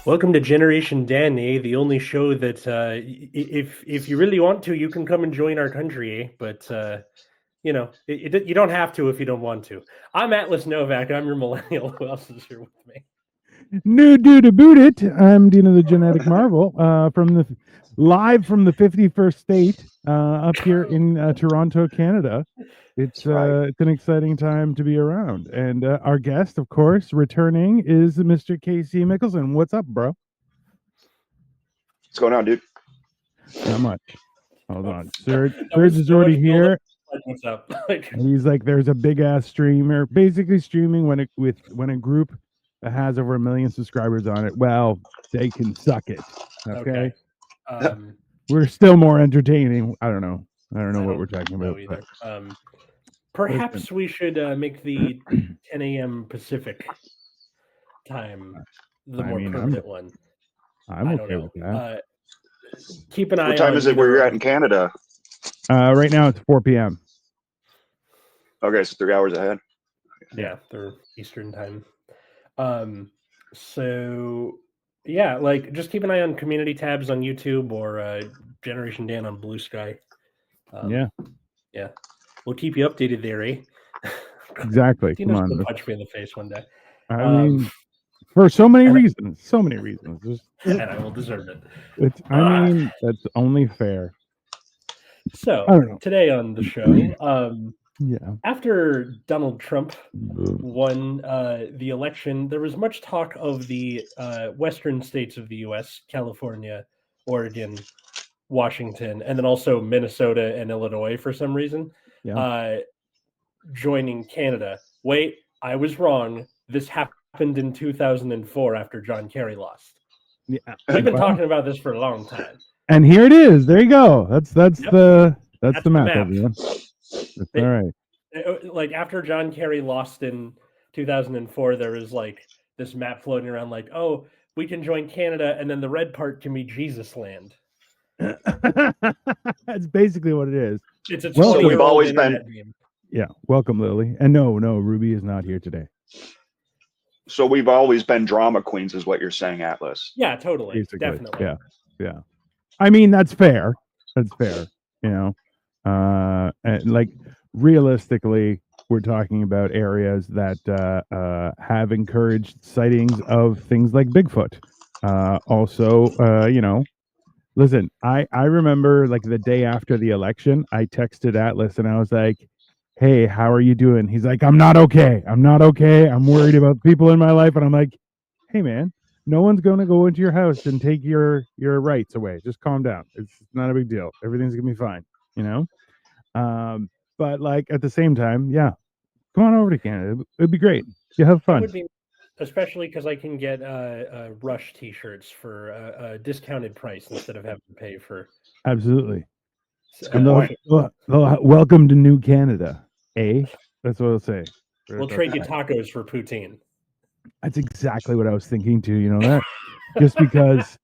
Welcome to Generation Dan, the only show that if you really want to, you can come and join our country, But you know, you don't have to if you don't want to. I'm Atlas Novack. I'm your millennial. Who else is here with me? New dude to boot it. I'm Dino the Genetic Marvel live from the 51st state up here in Toronto, Canada. It's an exciting time to be around. And our guest, of course, returning is Mr. KC Michelson. What's up, bro? What's going on, dude? Not much. Hold on. Serge is already here. What's up? He's like, there's a big ass streamer, basically streaming when a group that has over 1 million subscribers on it. Well, they can suck it. Okay. We're still more entertaining. I don't know what we're talking about either. Perhaps we should make the 10 a.m. Pacific time the more permanent one. I'm okay with that. Keep an eye on. What time is it where you're at in Canada? Right now it's 4 p.m. Okay, so 3 hours ahead. Yeah, they're Eastern time. So yeah, like just keep an eye on community tabs on YouTube or Generation Dan on Blue Sky. Yeah, we'll keep you updated there, eh? Exactly. Come on, punch me in the face one day. I mean, for so many reasons. And I will deserve it. That's only fair. So today on the show, after Donald Trump won the election, there was much talk of the western states of the U.S., California, Oregon, Washington, and then also Minnesota and Illinois for some reason, joining Canada. Wait, I was wrong. This happened in 2004 after John Kerry lost. Yeah, we've been talking about this for a long time. And here it is. There you go. That's the map. Everyone. That's all right. Like after John Kerry lost in 2004, there was like this map floating around, like, oh, we can join Canada, and then the red part can be Jesus land. That's basically what it is. It's a 20-year-old we've always been game. Yeah, welcome, Lily. And no, Ruby is not here today. So we've always been drama queens, is what you're saying, Atlas? Yeah, totally, basically. Definitely. Yeah. I mean, that's fair. You know, and like realistically, we're talking about areas that have encouraged sightings of things like Bigfoot. Also, you know, listen, I remember like the day after the election, I texted Atlas and I was like, hey, how are you doing? He's like, I'm not okay. I'm worried about people in my life. And I'm like, hey, man, no one's going to go into your house and take your rights away. Just calm down. It's not a big deal. Everything's going to be fine, you know? But like at the same time, yeah, come on over to Canada. It'd be great. You have fun. Especially because I can get Rush T-shirts for a discounted price instead of having to pay for. Absolutely. Welcome to New Canada, eh? That's what I'll say. We'll trade you tacos for poutine. That's exactly what I was thinking too. You know that? Just because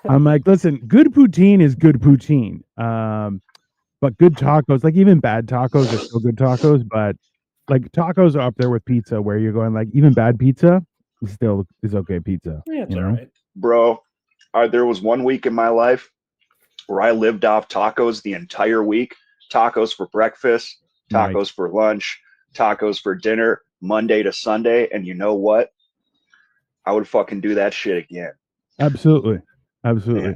I'm like, listen, good poutine is good poutine. But good tacos, like even bad tacos are still good tacos, but like tacos are up there with pizza where you're going like even bad pizza still is okay pizza. Yeah, it's all right. Bro, there was 1 week in my life where I lived off tacos the entire week. Tacos for breakfast, tacos for lunch, tacos for dinner, Monday to Sunday. And you know what? I would fucking do that shit again. Absolutely. Yeah.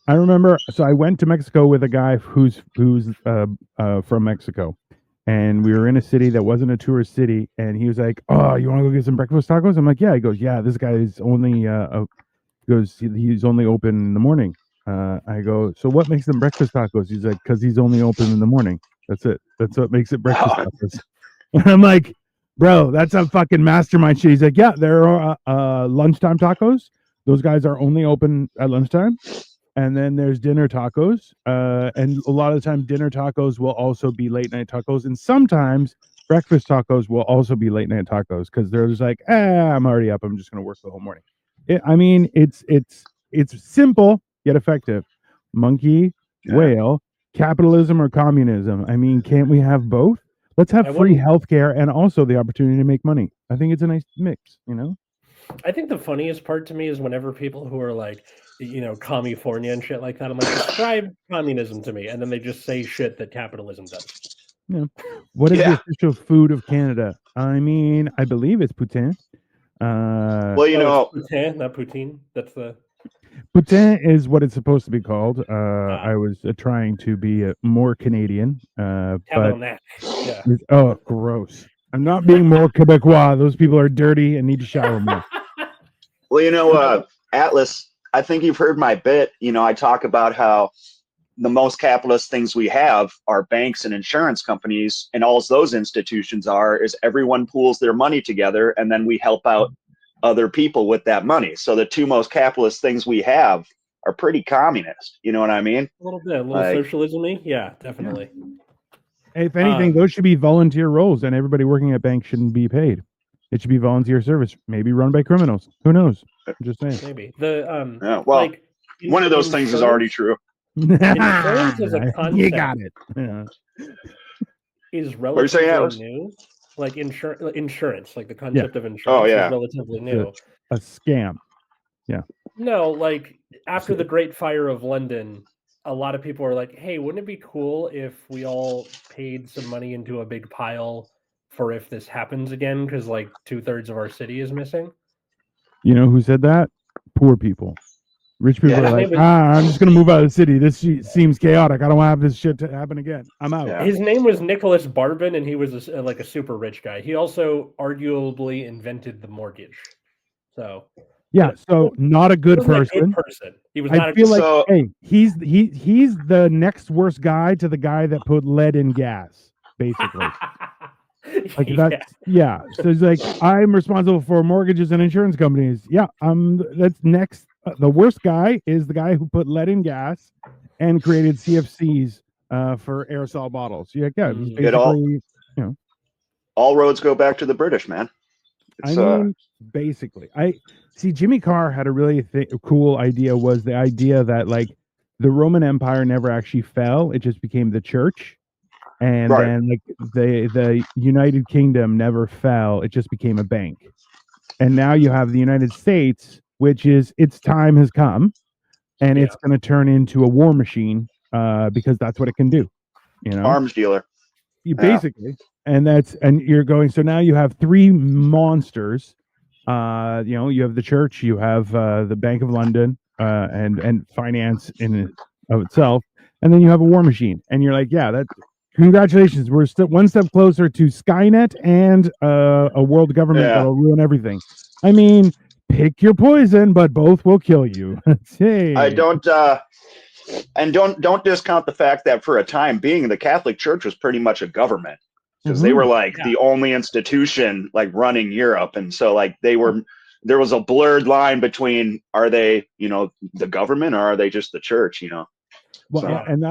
I remember, so I went to Mexico with a guy who's from Mexico, and we were in a city that wasn't a tourist city, and he was like, "Oh, you want to go get some breakfast tacos?" I'm like, "Yeah." He goes, "Yeah, this guy is only he's only open in the morning." I go, "So what makes them breakfast tacos?" He's like, "Because he's only open in the morning. That's it. That's what makes it breakfast tacos." And I'm like, "Bro, that's a fucking mastermind shit." He's like, "Yeah, there are lunchtime tacos. Those guys are only open at lunchtime." And then there's dinner tacos. And a lot of the time, dinner tacos will also be late night tacos. And sometimes breakfast tacos will also be late night tacos because they're just like, I'm already up. I'm just going to work the whole morning. I mean, it's simple. yet effective. Monkey, whale, capitalism or communism. I mean, can't we have both? Let's have free healthcare and also the opportunity to make money. I think it's a nice mix, you know? I think the funniest part to me is whenever people who are like, California and shit like that, I'm like, describe communism to me. And then they just say shit that capitalism does. Yeah. What is the official food of Canada? I mean, I believe it's poutine. Well, poutine, not poutine. That's the poutine is what it's supposed to be called. I was trying to be more Canadian, but oh, gross! I'm not being more Quebecois. Those people are dirty and need to shower more. Well, Atlas, I think you've heard my bit. I talk about how the most capitalist things we have are banks and insurance companies, and all those institutions is everyone pools their money together, and then we help out other people with that money. So the two most capitalist things we have are pretty communist. You know what I mean? A little bit, socialism-y. Yeah, definitely. If anything, those should be volunteer roles, and everybody working at banks shouldn't be paid. It should be volunteer service, maybe run by criminals. Who knows? I'm just saying. Maybe one of those things is already true. Insurance as a concept, you got it. Yeah. Is relatively new. Like insurance, like the concept of insurance is relatively new. A scam. Yeah. No, like after the Great Fire of London, a lot of people are like, hey, wouldn't it be cool if we all paid some money into a big pile for if this happens again? Because like 2/3 of our city is missing. You know who said that? Poor people. Rich people are like, I'm just going to move out of the city. This seems chaotic. I don't want to have this shit to happen again. I'm out. Yeah. His name was Nicholas Barbin, and he was like a super rich guy. He also arguably invented the mortgage. So not a good person. He was not. I feel like, hey, he's the next worst guy to the guy that put lead in gas, basically. Like that's So he's like, I'm responsible for mortgages and insurance companies. Yeah, that's next. The worst guy is the guy who put lead in gas and created CFCs for aerosol bottles. Basically, all roads go back to the British, man. Basically, I see. Jimmy Carr had a really cool idea. Was the idea that like the Roman Empire never actually fell; it just became the church. And then like the United Kingdom never fell, it just became a bank. And now you have the United States, which is its time has come, and it's going to turn into a war machine because that's what it can do. Arms dealer. Basically. And you're going, so now you have three monsters. You have the church, you have the Bank of London, and finance in of itself, and then you have a war machine. And you're like, congratulations, we're one step closer to Skynet and a world government that'll ruin everything. I mean, pick your poison, but both will kill you. I don't discount the fact that for a time being, the Catholic Church was pretty much a government because they were like the only institution like running Europe, and so like there was a blurred line between are they the government or are they just the church? Well, and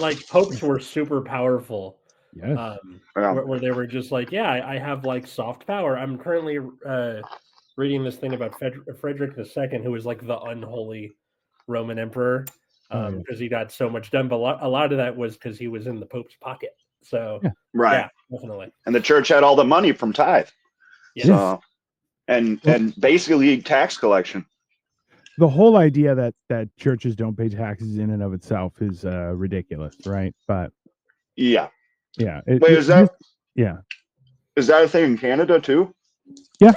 like popes were super powerful. Yes. Where they were just like, I have like soft power. I'm currently reading this thing about Frederick II, who was like the unholy Roman emperor, because he got so much done. But a lot of that was because he was in the Pope's pocket. So definitely. And the church had all the money from tithe. Yes. So, and basically tax collection. The whole idea that churches don't pay taxes in and of itself is ridiculous, right? But wait, is that a thing in Canada too? Yeah.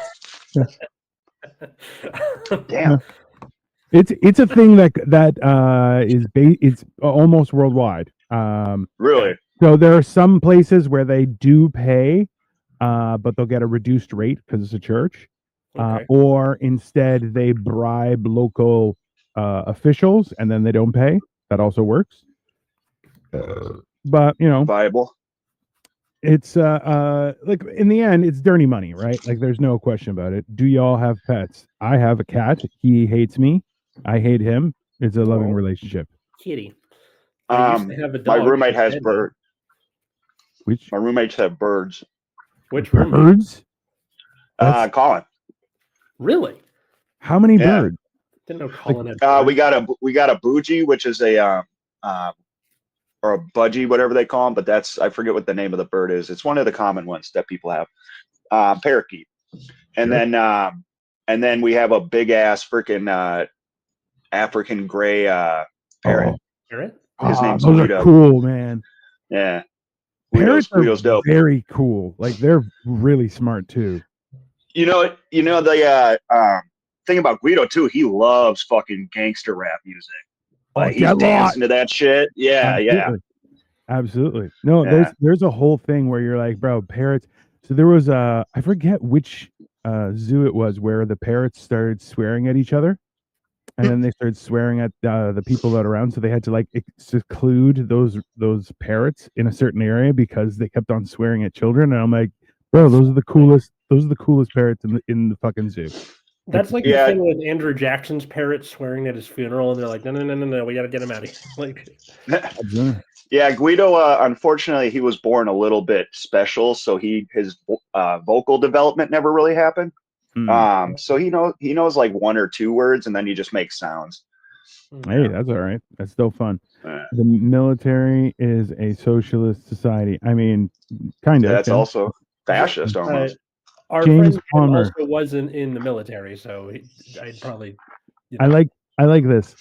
Damn. It's a thing that it's almost worldwide. Really? So there are some places where they do pay, but they'll get a reduced rate because it's a church. Or instead they bribe local officials and then they don't pay. That also works. But viable. It's like in the end it's dirty money, right? Like there's no question about it. Do y'all have pets? I have a cat. He hates me. I hate him. It's a loving relationship. Kitty. My roommate has birds. My roommates have birds. Which birds? Colin. Really? How many birds? Didn't know Colin had we got a bougie, which is a or a budgie, whatever they call them, but I forget what the name of the bird is. It's one of the common ones that people have. Parakeet. And then we have a big ass freaking African gray parrot. Parrot? His name's those Guido. Are cool, man. Yeah. Guido's dope. Very cool. Like they're really smart too. You know the thing about Guido too, he loves fucking gangster rap music. Like he's dancing to that shit. Yeah, Absolutely. No, there's a whole thing where you're like, bro, parrots. So there was I forget which zoo it was where the parrots started swearing at each other, and then they started swearing at the people that are around. So they had to like seclude those parrots in a certain area because they kept on swearing at children. And I'm like, bro, those are the coolest parrots in the fucking zoo. That's like the thing with Andrew Jackson's parrot swearing at his funeral, and they're like, no, we got to get him out of here. Like, yeah, Guido. Unfortunately, he was born a little bit special, so his vocal development never really happened. So he knows like one or two words, and then he just makes sounds. Hey, that's all right. That's still fun. The military is a socialist society. I mean, kind of. That's also fascist almost. Our friend also wasn't in the military, so I'd probably. I like this.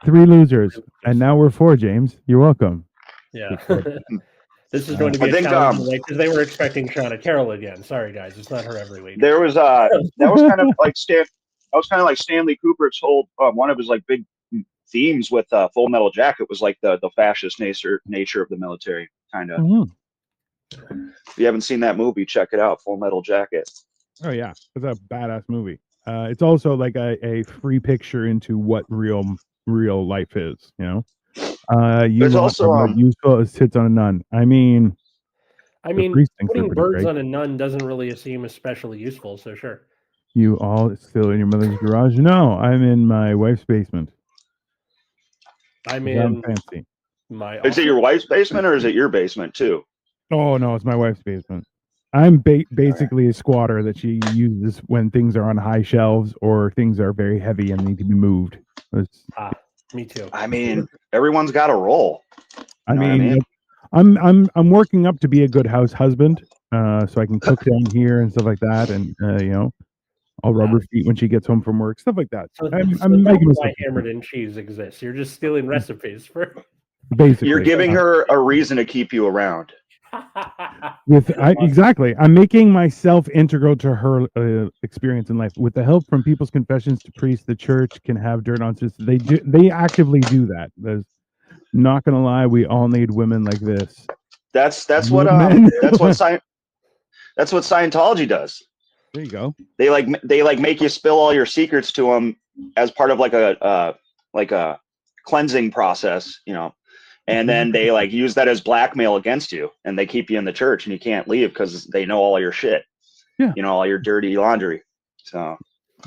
3 losers, and now we're 4. James, you're welcome. Yeah, this is going to be a challenge because they were expecting Shauna Carroll again. Sorry, guys, it's not her every week. There was that was kind of like Stanley Kubrick's whole one of his like big themes with Full Metal Jacket was like the fascist nature of the military, kind of. Mm-hmm. If you haven't seen that movie, check it out, Full Metal Jacket. Oh yeah, it's a badass movie. It's also like a free picture into what real life is. You know, there's also useful as tits on a nun. I mean, putting birds on a nun doesn't really seem especially useful. So sure. You all still in your mother's garage? No, I'm in my wife's basement. I'm in fancy. Is it your wife's basement or is it your basement too? Oh no, it's my wife's basement. I'm basically a squatter that she uses when things are on high shelves or things are very heavy and need to be moved. Me too. I mean, everyone's got a role. I'm working up to be a good house husband, so I can cook down here and stuff like that, and I'll rub her feet when she gets home from work, stuff like that. So I'm making why hammered in cheese exists. You're just stealing recipes for. Basically, you're giving her a reason to keep you around. Exactly, I'm making myself integral to her experience in life. With the help from people's confessions to priests, the church can have dirt on sisters. They actively do that. There's not gonna lie, we all need women like this. That's what Scientology does. There you go. They make you spill all your secrets to them as part of like a cleansing process, you know. And then they like use that as blackmail against you, and they keep you in the church, and you can't leave because they know all your shit. Yeah, you know, all your dirty laundry. So,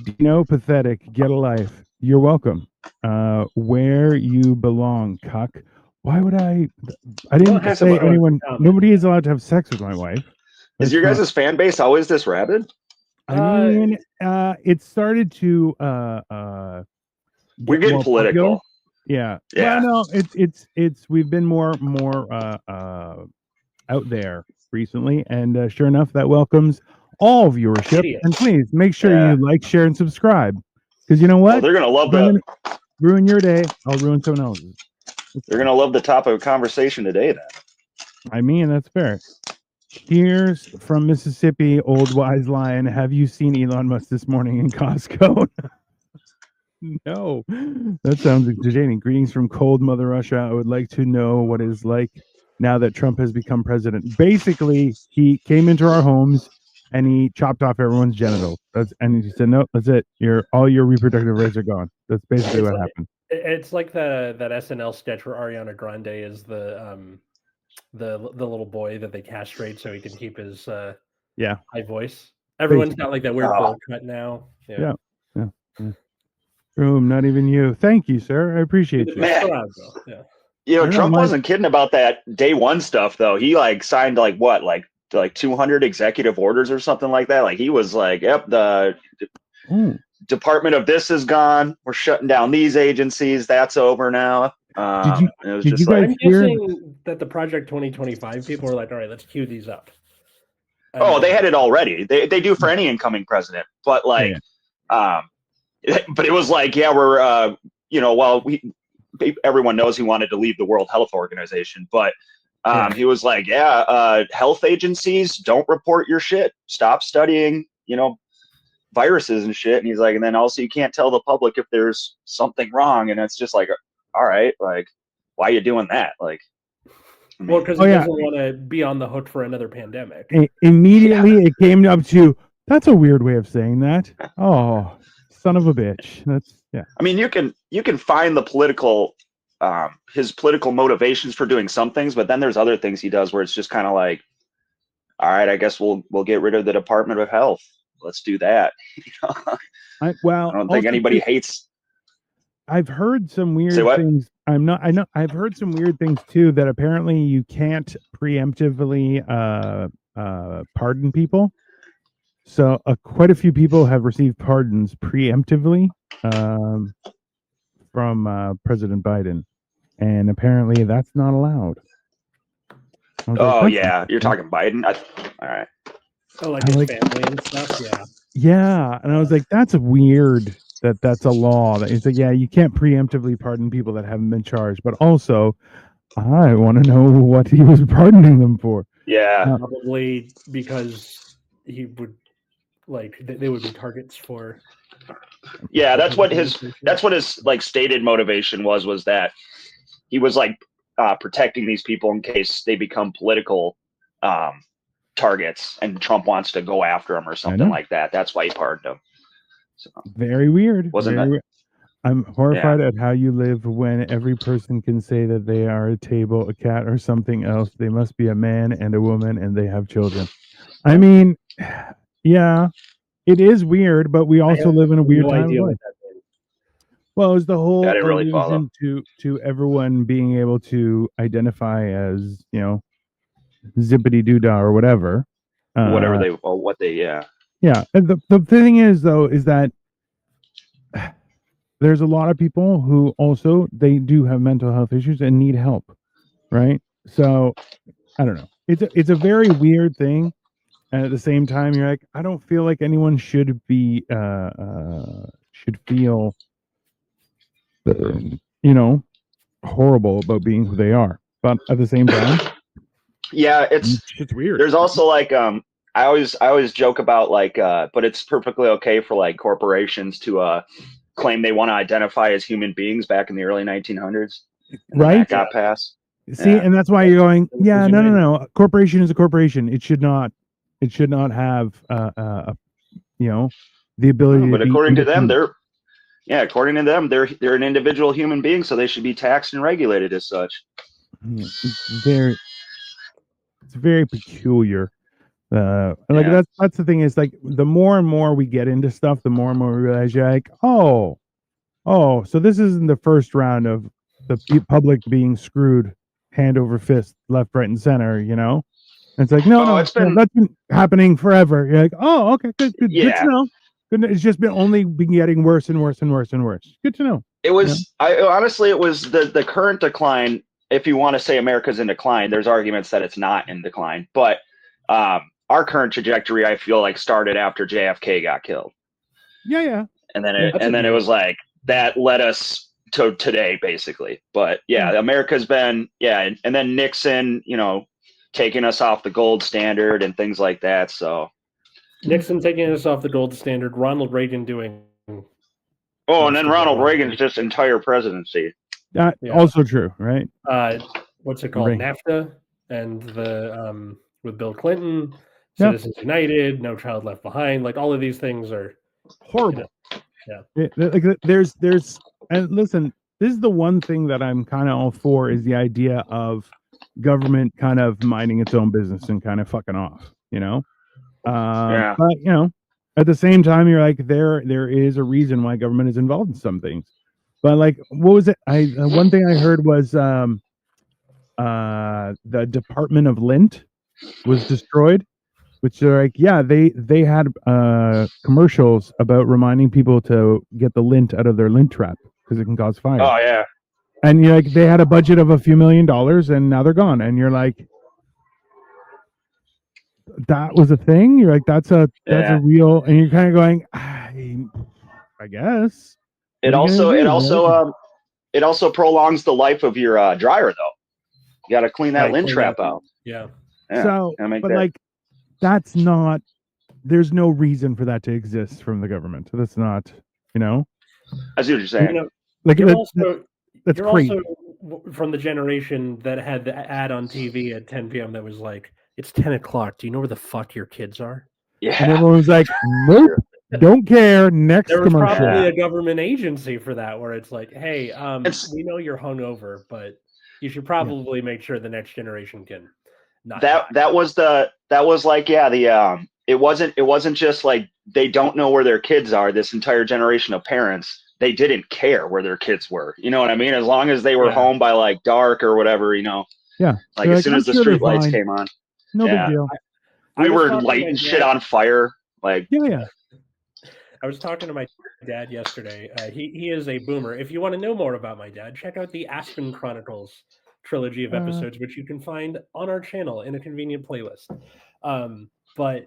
Dino, pathetic. Get a life. You're welcome. Where you belong, cuck. Why would I didn't say anyone. Nobody is allowed to have sex with my wife. Is your guys' fan base always this rabid? I mean, it started to. We're getting political. Popular. Yeah. Well, no, it's we've been more out there recently, and sure enough, that welcomes all viewership. Idiot. And please make sure you like, share, and subscribe, because you know what? Oh, they're gonna love that. Ruin your day. I'll ruin someone else's. They're gonna love the topic of conversation today. Then. I mean, that's fair. Here's from Mississippi, Old Wise Lion. Have you seen Elon Musk this morning in Costco? No, that sounds entertaining. Greetings from cold Mother Russia. I would like to know what it's like now that Trump has become president. Basically, he came into our homes and he chopped off everyone's genitals. And he said, "No, that's it. All your reproductive rights are gone." That's basically what happened. It's like that SNL sketch where Ariana Grande is the little boy that they castrate so he can keep his high voice. Everyone's got like that weird bowl cut now. Yeah. Room, not even you. Thank you, sir. I appreciate you. Man. You know, Trump wasn't kidding about that day one stuff though. He like signed like 200 executive orders or something like that. Like he was like, yep, Department of this is gone. We're shutting down these agencies. That's over now. Did you guys I'm hear guessing that the Project 2025 people were like, all right, let's queue these up. They had it already. They do for any incoming president, but like, but it was like, yeah, we're everyone knows he wanted to leave the World Health Organization, but he was like, health agencies don't report your shit. Stop studying, viruses and shit. And he's like, and then also you can't tell the public if there's something wrong. And it's just like, all right, like, why are you doing that? Like, well, because he doesn't want to be on the hook for another pandemic. Immediately it came up to, that's a weird way of saying that. Oh, son of a bitch. That's I mean, you can find the political his political motivations for doing some things, but then there's other things he does where it's just kind of like, all right, I guess we'll get rid of the Department of Health. Let's do that. I don't think anybody hates. I've heard some weird things. I've heard some weird things too, that apparently you can't preemptively pardon people. So quite a few people have received pardons preemptively from President Biden, and apparently that's not allowed. You're talking Biden. All right. Oh, like his family and stuff. Yeah, and I was like, that's weird. That's a law. It's like, yeah, you can't preemptively pardon people that haven't been charged, but also, I want to know what he was pardoning them for. Yeah, probably because he would they would be targets for. Yeah, that's what his like stated motivation was that he was like protecting these people in case they become political targets and Trump wants to go after them or something like that. That's why he pardoned them. So, very weird. Wasn't I'm horrified at how you live when every person can say that they are a table, a cat, or something else. They must be a man and a woman, and they have children. I mean, yeah, it is weird, but we also live in a weird time. Well, it's the whole illusion to everyone being able to identify as, zippity doodah or whatever. Yeah. And the thing is, though, is that there's a lot of people who also, they do have mental health issues and need help, right? So, I don't know. It's a very weird thing. And at the same time, you're like, I don't feel like anyone should be, should feel, horrible about being who they are. But at the same time, yeah, it's weird. There's also like, I always joke about like, but it's perfectly okay for like corporations to claim they want to identify as human beings back in the early 1900s. Right. That got passed. See, and that's why you're going, no. A corporation is a corporation. It should not have, the ability. But according to them, they're an individual human being, so they should be taxed and regulated as such. It's very peculiar. That's the thing is, like, the more and more we get into stuff, the more and more we realize you're like, so this isn't the first round of the public being screwed hand over fist, left, right, and center, And it's like, that's been happening forever. You're like, okay, good to know. Good. It's just been getting worse and worse and worse and worse. Good to know. It was, honestly, it was the current decline. If you want to say America's in decline, there's arguments that it's not in decline, but our current trajectory, I feel like, started after JFK got killed. Yeah. And then it was like that led us to today, basically. But America's been and then Nixon, taking us off the gold standard and things like that. So Nixon taking us off the gold standard, Ronald Reagan doing. Oh, and then Ronald Reagan's just entire presidency. Also true, right? What's it called? NAFTA and the with Bill Clinton, Citizens United, No Child Left Behind. Like, all of these things are horrible. Like, there's and listen, this is the one thing that I'm kind of all for, is the idea of government kind of minding its own business and kind of fucking off, But at the same time, you're like, there is a reason why government is involved in some things. But like, what was it? One thing I heard was the Department of Lint was destroyed, which are like, yeah, they had commercials about reminding people to get the lint out of their lint trap because it can cause fire. Oh yeah. And you're like, they had a budget of a few $1 million and now they're gone. And you're like, that was a thing. You're like, that's a real, and you're kind of going, I guess. It also prolongs the life of your dryer though. You got to clean that lint trap out. Yeah. So, but like, that's not. There's no reason for that to exist from the government. That's not. I see what you're saying. That's crazy. Also from the generation that had the ad on TV at 10 p.m. that was like, "It's 10 o'clock. Do you know where the fuck your kids are?" Yeah. And everyone was like, "Nope, don't care." Next there was commercial. Probably a government agency for that, where it's like, "Hey, we know you're hungover, but you should probably make sure the next generation can." That was it wasn't just like they don't know where their kids are. This entire generation of parents, they didn't care where their kids were. You know what I mean? As long as they were home by like dark or whatever, Yeah. Like as soon as the street lights came on. No big deal. We were lighting shit on fire. Like yeah. I was talking to my dad yesterday. He is a boomer. If you want to know more about my dad, check out the Aspen Chronicles trilogy of episodes, which you can find on our channel in a convenient playlist. But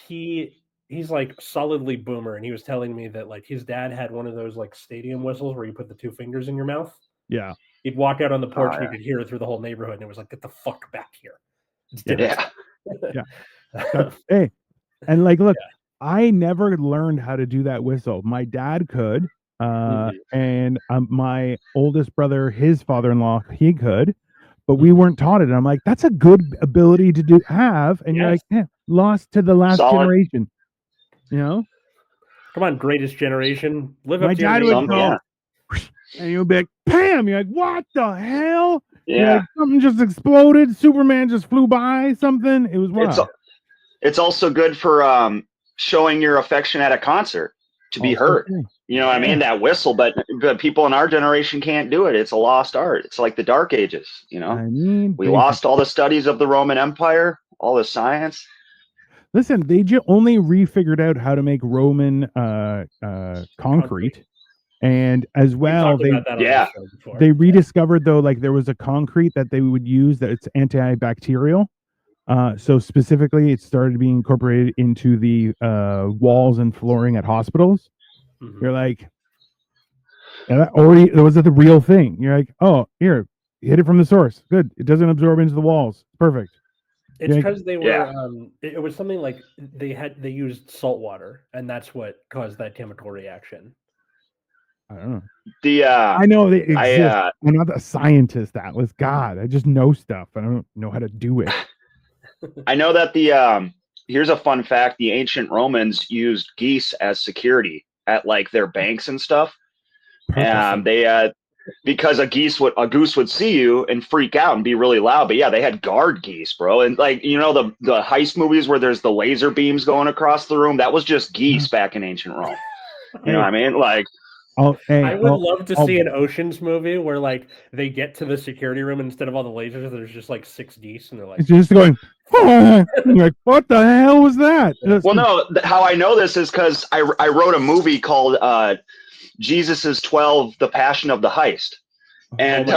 he's like solidly boomer, and he was telling me that like his dad had one of those like stadium whistles where you put the two fingers in your mouth. Yeah. He'd walk out on the porch and you could hear it through the whole neighborhood, and it was like, "Get the fuck back here." It's yeah. Hey, and like, look, I never learned how to do that whistle. My dad could, and my oldest brother, his father-in-law, he could, but we weren't taught it. And I'm like, that's a good ability to have, and you're like, lost to the last generation. Come on, greatest generation. Live my up to dad your would go, and you'll be like, "Pam!" You're like, "What the hell?" Yeah, like, something just exploded. Superman just flew by. Something. It was wild. It's also good for showing your affection at a concert to be heard. You know what I mean? That whistle, but people in our generation can't do it. It's a lost art. It's like the Dark Ages. I mean, we lost all the studies of the Roman Empire, all the science. Listen, they only refigured out how to make Roman concrete. And as well, they rediscovered though, like there was a concrete that they would use that it's antibacterial. So specifically, it started being incorporated into the walls and flooring at hospitals. You're like, already was it the real thing? You're like, oh, here, hit it from the source. Good, it doesn't absorb into the walls. Perfect. It's because they were. It was something like they used salt water, and that's what caused that chemical reaction. I don't know. I know they exist. I'm not a scientist, Atlas. God, I just know stuff. I don't know how to do it. I know that here's a fun fact: the ancient Romans used geese as security at like their banks and stuff. They because a goose would see you and freak out and be really loud. But yeah, they had guard geese, bro. And like the heist movies where there's the laser beams going across the room, that was just geese back in ancient Rome. You know what I mean? Like. I would love to see an Ocean's movie where like they get to the security room and instead of all the lasers, there's just like 6 geese, and they're like, it's just going. Oh! Like, what the hell was that? Well, no. How I know this is because I wrote a movie called Jesus' 12: The Passion of the Heist, and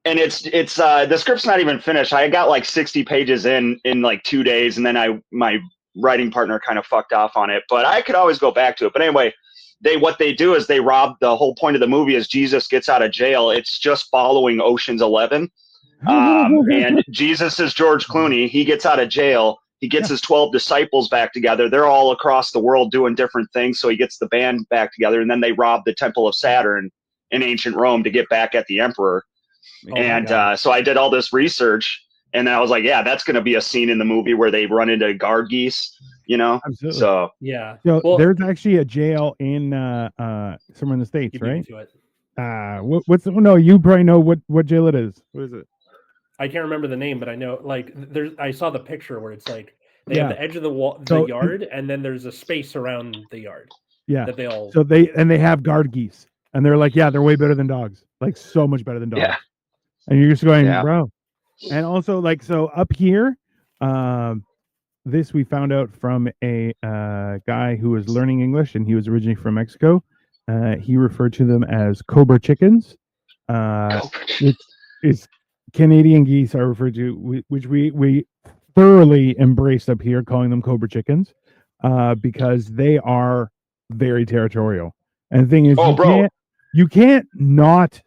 and it's the script's not even finished. I got like 60 pages in like 2 days, and then my writing partner kind of fucked off on it, but I could always go back to it. But anyway, what they do is they rob. The whole point of the movie is Jesus gets out of jail. It's just following Ocean's 11, and Jesus is George Clooney. He gets out of jail. He gets his 12 disciples back together. They're all across the world doing different things. So he gets the band back together, and then they rob the Temple of Saturn in ancient Rome to get back at the emperor. So I did all this research. And then I was like, yeah, that's going to be a scene in the movie where they run into guard geese, Absolutely. So yeah. There's actually a jail in somewhere in the States, right? You probably know what jail it is. What is it? I can't remember the name, but I know I saw the picture where it's like they have the edge of the yard, and then there's a space around the yard. Yeah. That they all. So they have guard geese, and they're like, yeah, they're way better than dogs, like so much better than dogs. Yeah. And you're just going, bro. And also, like, so up here, this we found out from a guy who was learning English, and he was originally from Mexico. He referred to them as Cobra chickens, which is Canadian geese are referred to, which we thoroughly embraced up here, calling them Cobra chickens, because they are very territorial. And the thing is, you can't not,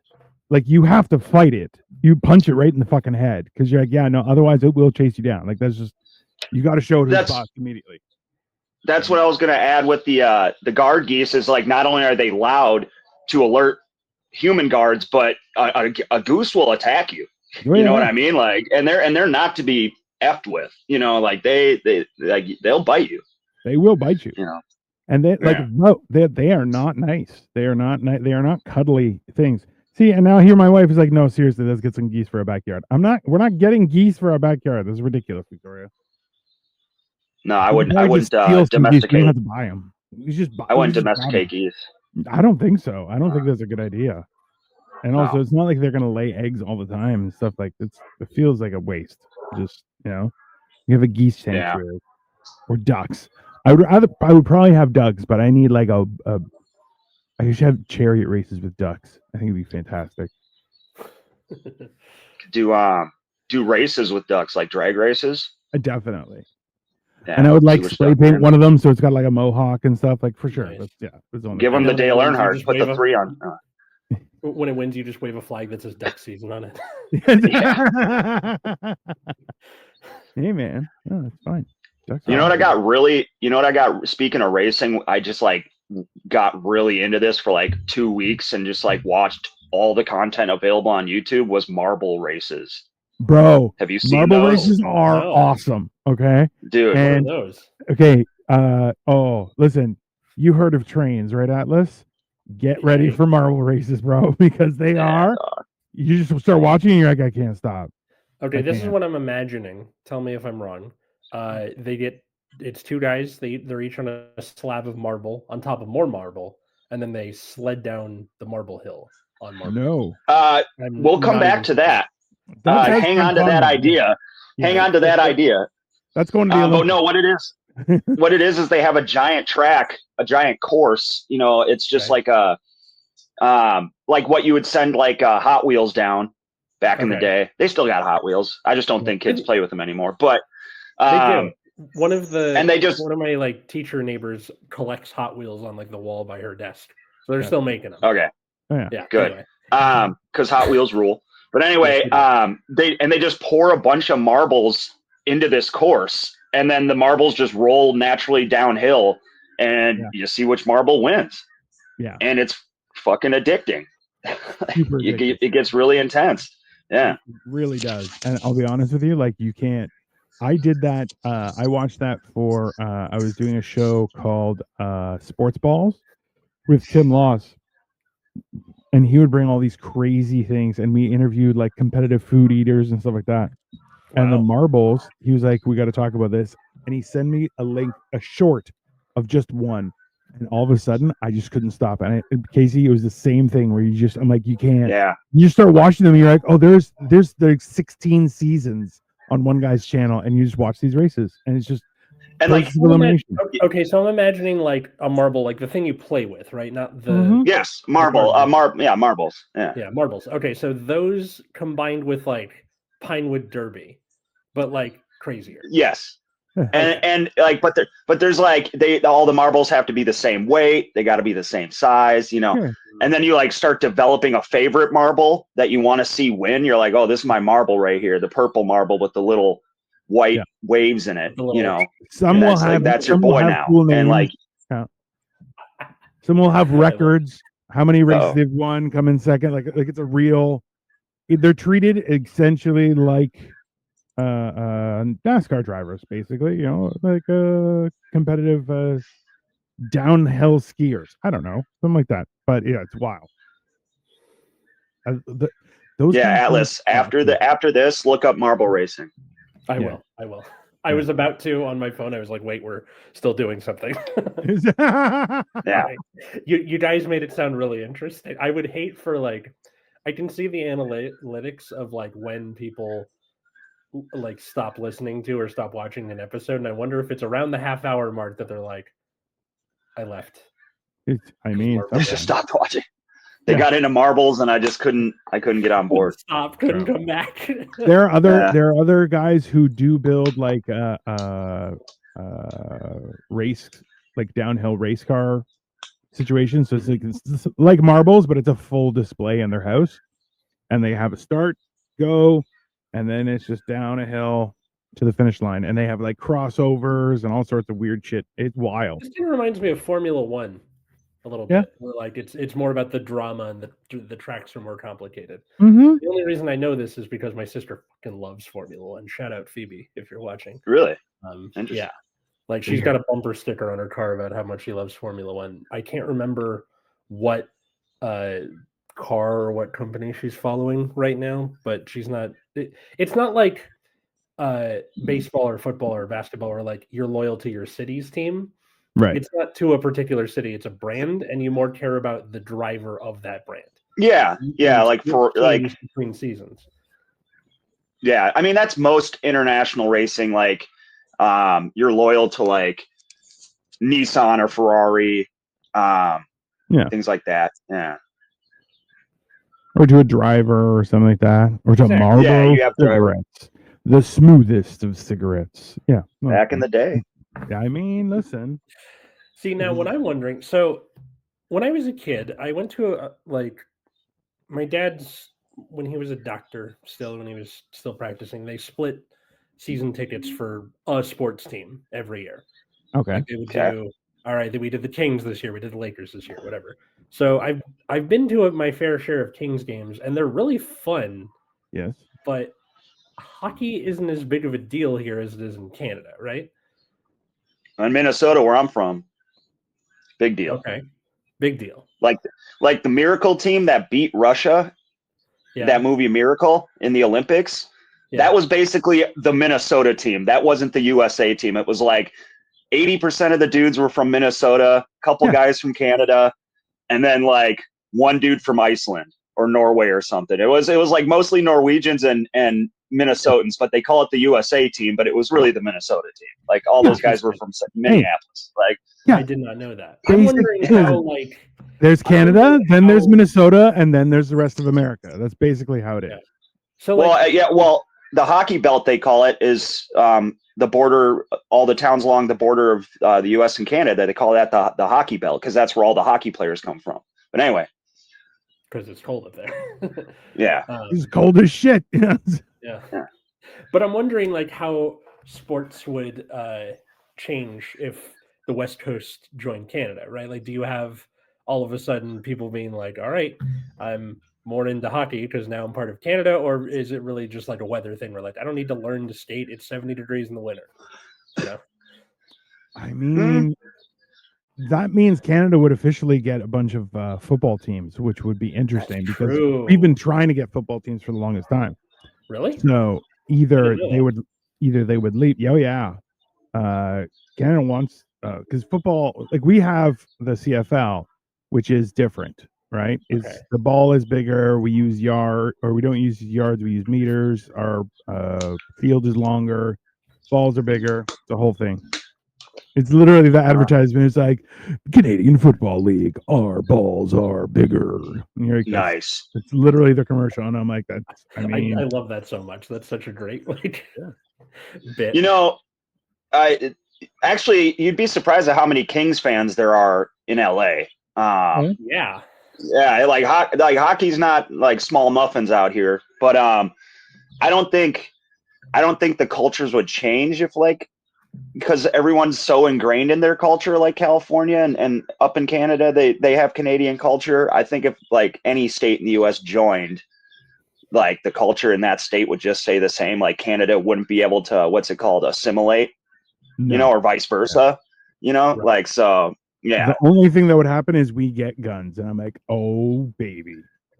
like, you have to fight it. You punch it right in the fucking head because you're like, yeah, no, otherwise it will chase you down. Like, that's just, you got to show it who's boss immediately. That's what I was going to add with the guard geese is, like, not only are they loud to alert human guards, but a goose will attack you. Oh, you know what I mean? Like, and they're not to be effed with. You know, like they'll bite you. They will bite you. You know, and they like no, they are not nice. They are not nice. They are not cuddly things. See, and now here my wife is like, no, seriously, let's get some geese for our backyard. We're not getting geese for our backyard. This is ridiculous, Victoria. No, I wouldn't domesticate. You don't have to buy them. I wouldn't domesticate geese. I don't think so. I don't think that's a good idea. And also, it's not like they're gonna lay eggs all the time and stuff. Like, it feels like a waste. Just, you know, you have a geese sanctuary or ducks. I would probably have ducks, but I need like I should have chariot races with ducks. I think it'd be fantastic. Do races with ducks, like drag races? Definitely. Yeah, and I would like spray paint one of them so it's got like a mohawk and stuff, like, for sure. Nice. Give them the Dale Earnhardt. Put the 3 on. When it wins, you just wave a flag that says duck season on it. Hey, man. No, that's fine. Ducks you know what I got really, speaking of racing, I just like got really into this for like 2 weeks and just like watched all the content available on YouTube was marble races. Bro, have you seen marble those? races are awesome. Okay, dude. And what are those? Okay, listen, you heard of trains, right, Atlas? Get ready for marble races, bro, because they are. You just start watching and you're like, I can't stop. Okay, this is what I'm imagining. Tell me if I'm wrong. It's 2 guys. They're each on a slab of marble on top of more marble, and then they sled down the marble hill on marble. No. We'll come back to that. Hang on to that idea. Hang on to that idea. That's going to be oh no, what it is. What it is they have a giant track, a giant course. You know, it's just like a like what you would send like Hot Wheels down back in the day. They still got Hot Wheels. I just don't think kids play with them anymore. But they do. One of my like teacher neighbors collects Hot Wheels on like the wall by her desk. So they're still making them. Okay. Yeah. Good. Anyway. Because Hot Wheels rule. But anyway, they just pour a bunch of marbles into this course, and then the marbles just roll naturally downhill, and you see which marble wins. Yeah. And it's fucking addicting. It gets really intense. Yeah. It really does. And I'll be honest with you, like, you can't. I did that. I watched that for. I was doing a show called Sports Balls with Tim Loss. And he would bring all these crazy things, and we interviewed like competitive food eaters and stuff like that. Wow. And the marbles, he was like, we got to talk about this. And he sent me a link, a short of just one. And all of a sudden, I just couldn't stop. And Casey, it was the same thing where I'm like, you can't. Yeah. You start watching them, and you're like, oh, there's 16 seasons on one guy's channel, and you just watch these races. And it's just. And like elimination. Okay, so I'm imagining like a marble, like the thing you play with, right? Not the yes, marble, marbles. Yeah, marbles. Okay, so those combined with like Pinewood Derby, but like crazier. Yes, and like, but there's like all the marbles have to be the same weight. They got to be the same size, you know. Sure. And then you like start developing a favorite marble that you want to see win. You're like, oh, this is my marble right here, the purple marble with the little white waves in it, you know. Some will have like, that's your boy now, cool and like some will have records. How many races they've won, come in second. Like it's a real. They're treated essentially like NASCAR drivers, basically. You know, like competitive downhill skiers. I don't know, something like that. But yeah, it's wild. Those Atlas. After this, look up marble racing. I will. I was about to on my phone. I was like, wait, we're still doing something. Yeah. You guys made it sound really interesting. I would hate for like, I can see the analytics of like when people like stop listening to or stop watching an episode, and I wonder if it's around the half-hour mark that they're like, I left. I just stopped watching. They got into marbles, and I couldn't get on board. Couldn't come back. There are other guys who do build like race, like downhill race car situations. So it's like marbles, but it's a full display in their house, and they have a start, go, and then it's just down a hill to the finish line, and they have like crossovers and all sorts of weird shit. It's wild. This thing reminds me of Formula One a little bit. Where like it's more about the drama and the tracks are more complicated. Mm-hmm. The only reason I know this is because my sister fucking loves Formula One. Shout out Phoebe if you're watching. Really? Yeah. Like she's got a bumper sticker on her car about how much she loves Formula One. I can't remember what car or what company she's following right now, but she's not. It's not like baseball or football or basketball or like you're loyal to your city's team. Right. It's not to a particular city. It's a brand, and you more care about the driver of that brand. Yeah. Like for like between seasons. Yeah, I mean that's most international racing. Like, you're loyal to like Nissan or Ferrari, things like that. Yeah. Or to a driver or something like that, or to Marlboro. Yeah, you have cigarettes, the smoothest of cigarettes. Yeah, back in the day. I mean, listen. See, now what I'm wondering, so when I was a kid, I went to my dad's, when he was a doctor still, when he was still practicing, they split season tickets for a sports team every year. Okay. Like they would do, all right, we did the Kings this year, we did the Lakers this year, whatever. So I've been to my fair share of Kings games, and they're really fun. Yes. But hockey isn't as big of a deal here as it is in Canada, right? In Minnesota, where I'm from, big deal. Okay, big deal. Like the Miracle team that beat Russia, that movie Miracle in the Olympics, that was basically the Minnesota team. That wasn't the USA team. It was like 80% of the dudes were from Minnesota, a couple guys from Canada, and then like one dude from Iceland or Norway or something. It was like mostly Norwegians and Minnesotans, but they call it the USA team, but it was really the Minnesota team. Like all those guys were from Minneapolis. Like, I did not know that. I'm wondering how like there's Canada, then there's Minnesota, and then there's the rest of America. That's basically how it is. So the hockey belt, they call it, is the border, all the towns along the border of the U.S. and Canada. They call that the hockey belt because that's where all the hockey players come from. But anyway. Because it's cold up there. Yeah. It's cold as shit. Yeah. But I'm wondering like how sports would change if the West Coast joined Canada, right? Like, do you have all of a sudden people being like, all right, I'm more into hockey because now I'm part of Canada, or is it really just like a weather thing where like I don't need to learn to skate, it's 70 degrees in the winter, you know? I mean, that means Canada would officially get a bunch of football teams, which would be interesting because we've been trying to get football teams for the longest time. Really? So either they would leave. Canada wants because football, like we have the CFL, which is different, right? The ball is bigger. We use we don't use yards. We use meters. Our field is longer. Balls are bigger. The whole thing. It's literally the advertisement. It's like Canadian Football League. Our balls are bigger. Like, nice. It's literally the commercial, and I'm like, I love that so much. That's such a great bit. You know, actually, you'd be surprised at how many Kings fans there are in LA. Yeah, like hockey's not like small muffins out here, but I don't think the cultures would change if like. Because everyone's so ingrained in their culture, like California and up in Canada, they have Canadian culture. I think if like any state in the U.S. joined, like the culture in that state would just stay the same. Like Canada wouldn't be able to, assimilate, or vice versa, like, so, yeah. The only thing that would happen is we get guns. And I'm like, oh, baby.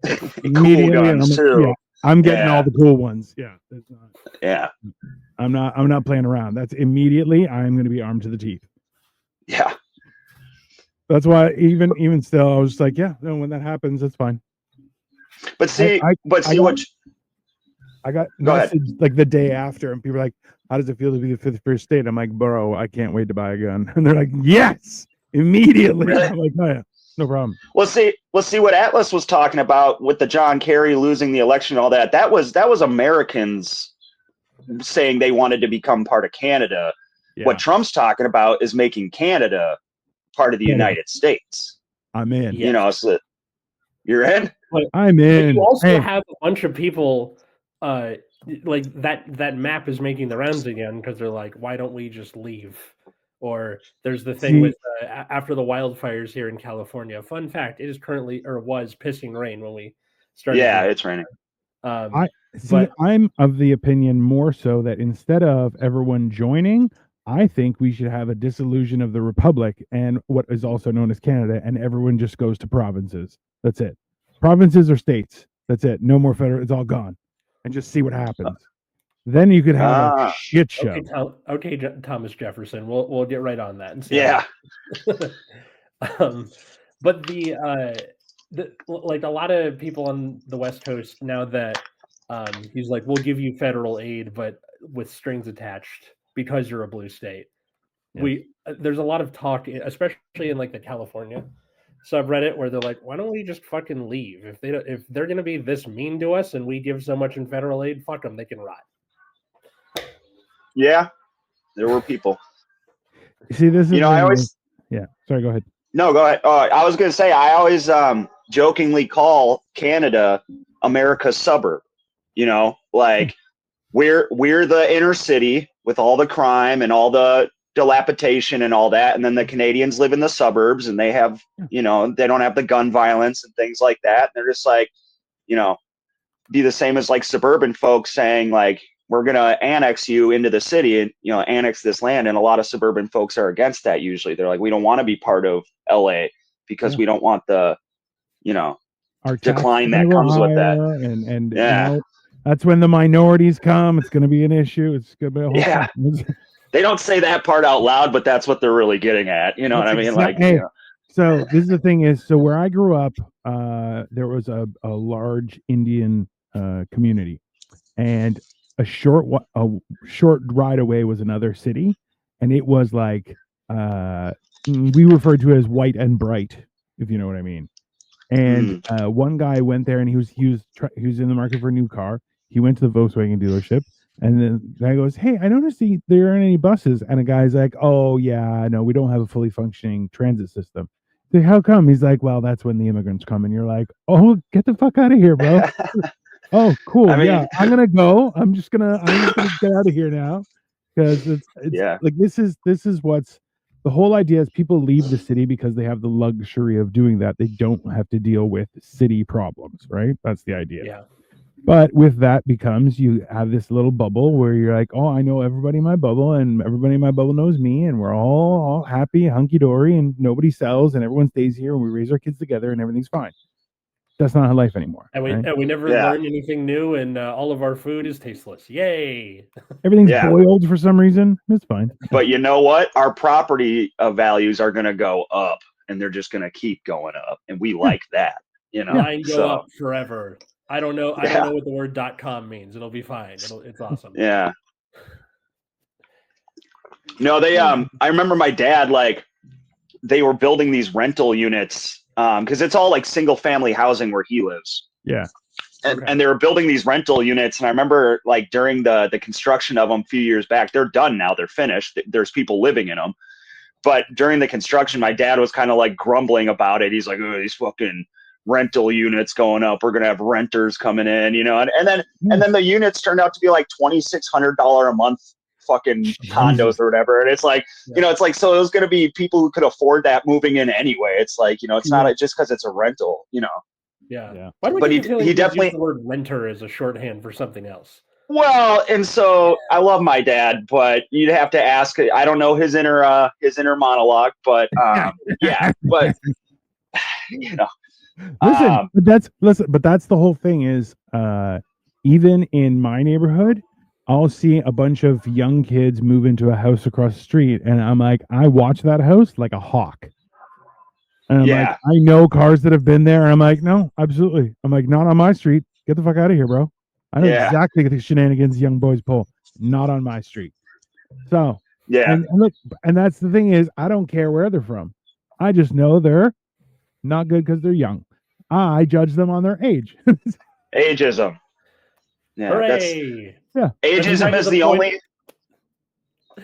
Cool guns, too. Yeah, I'm getting all the cool ones. Yeah. Yeah. I'm not playing around. That's immediately I'm going to be armed to the teeth. Yeah. That's why even still, I was just like, when that happens, that's fine. But I got messaged like the day after, and people were like, "How does it feel to be the 51st state?" I'm like, "Bro, I can't wait to buy a gun." And they're like, "Yes, immediately." Really? I'm like, "Oh yeah, no problem." Let's see what Atlas was talking about with the John Kerry losing the election and all that. That was Americans saying they wanted to become part of Canada. Yeah. What Trump's talking about is making Canada part of the United States. I'm in. You know, so you're in. But, I'm in. But you also have a bunch of people like that map is making the rounds again because they're like, why don't we just leave? Or there's the thing with after the wildfires here in California. Fun fact: it is currently or was pissing rain when we started. Yeah, it's raining. I'm of the opinion more so that instead of everyone joining, I think we should have a dissolution of the republic and what is also known as Canada, and everyone just goes to provinces. That's it. Provinces or states. That's it. No more federal. It's all gone, and just see what happens. Then you could have a shit show. Okay, Thomas Jefferson. We'll get right on that and see. Yeah. But the like a lot of people on the West Coast now that he's like, we'll give you federal aid, but with strings attached because you're a blue state. Yeah. There's a lot of talk, especially in like the California subreddit, where they're like, why don't we just fucking leave? If they're going to be this mean to us and we give so much in federal aid, fuck them, they can rot. Yeah, there were people. See, this is I always. Yeah, sorry. Go ahead. No, go ahead. I was going to say I always jokingly call Canada America's suburb. Like we're the inner city with all the crime and all the dilapidation and all that, and then the Canadians live in the suburbs and they have, they don't have the gun violence and things like that. And they're just like, be the same as like suburban folks saying like, we're going to annex you into the city and, annex this land. And a lot of suburban folks are against that. Usually they're like, we don't want to be part of LA because we don't want the, our decline that comes with that. And that's when the minorities come. It's going to be an issue. It's going to be a whole thing. They don't say that part out loud, but that's what they're really getting at. You know what I mean? Like, So this is the thing is, so where I grew up, there was a large Indian community, and a short ride away was another city, and it was like we referred to it as white and bright, if you know what I mean. And one guy went there, and he was in the market for a new car. He went to the Volkswagen dealership, and then the guy goes, "Hey, I noticed there aren't any buses." And a guy's like, "Oh yeah, no, we don't have a fully functioning transit system." Like, how come? He's like, "Well, that's when the immigrants come." And you're like, "Oh, get the fuck out of here, bro." Oh, cool. Yeah, I'm gonna go. I'm just gonna get out of here now, because it's like this is what's the whole idea is people leave the city because they have the luxury of doing that. They don't have to deal with city problems, right? That's the idea. Yeah. But with that becomes you have this little bubble where you're like, oh, I know everybody in my bubble, and everybody in my bubble knows me, and we're all happy, hunky dory, and nobody sells, and everyone stays here, and we raise our kids together, and everything's fine. That's not life anymore. And we never learn anything new, and all of our food is tasteless. Yay! Everything's boiled for some reason. It's fine. But you know what? Our property values are going to go up, and they're just going to keep going up, and we like that. Mine go up forever. I don't know. I don't know what the word .com means. It'll be fine. It's awesome. Yeah. No, they. I remember my dad, like, they were building these rental units. Because it's all like single family housing where he lives. Yeah. And they were building these rental units. And I remember like during the construction of them a few years back, they're done now. They're finished. There's people living in them. But during the construction, my dad was kind of like grumbling about it. He's like, oh, these fucking rental units going up. We're going to have renters coming in, and then the units turned out to be like $2,600 a month fucking condos or whatever, and it's like it's like, so it was going to be people who could afford that moving in anyway. It's like, it's not just because it's a rental, yeah. Why do he definitely use the word renter as a shorthand for something else? Well, and so I love my dad, but you'd have to ask. I don't know his inner monologue, but but but that's the whole thing is even in my neighborhood, I'll see a bunch of young kids move into a house across the street, and I'm like, I watch that house like a hawk. And I'm like, I know cars that have been there, and I'm like, no, absolutely. I'm like, not on my street. Get the fuck out of here, bro. I know exactly the shenanigans young boys pull. Not on my street. So and look, and that's the thing is, I don't care where they're from. I just know they're not good because they're young. I judge them on their age. Ageism. Yeah, hooray! Ageism is the only.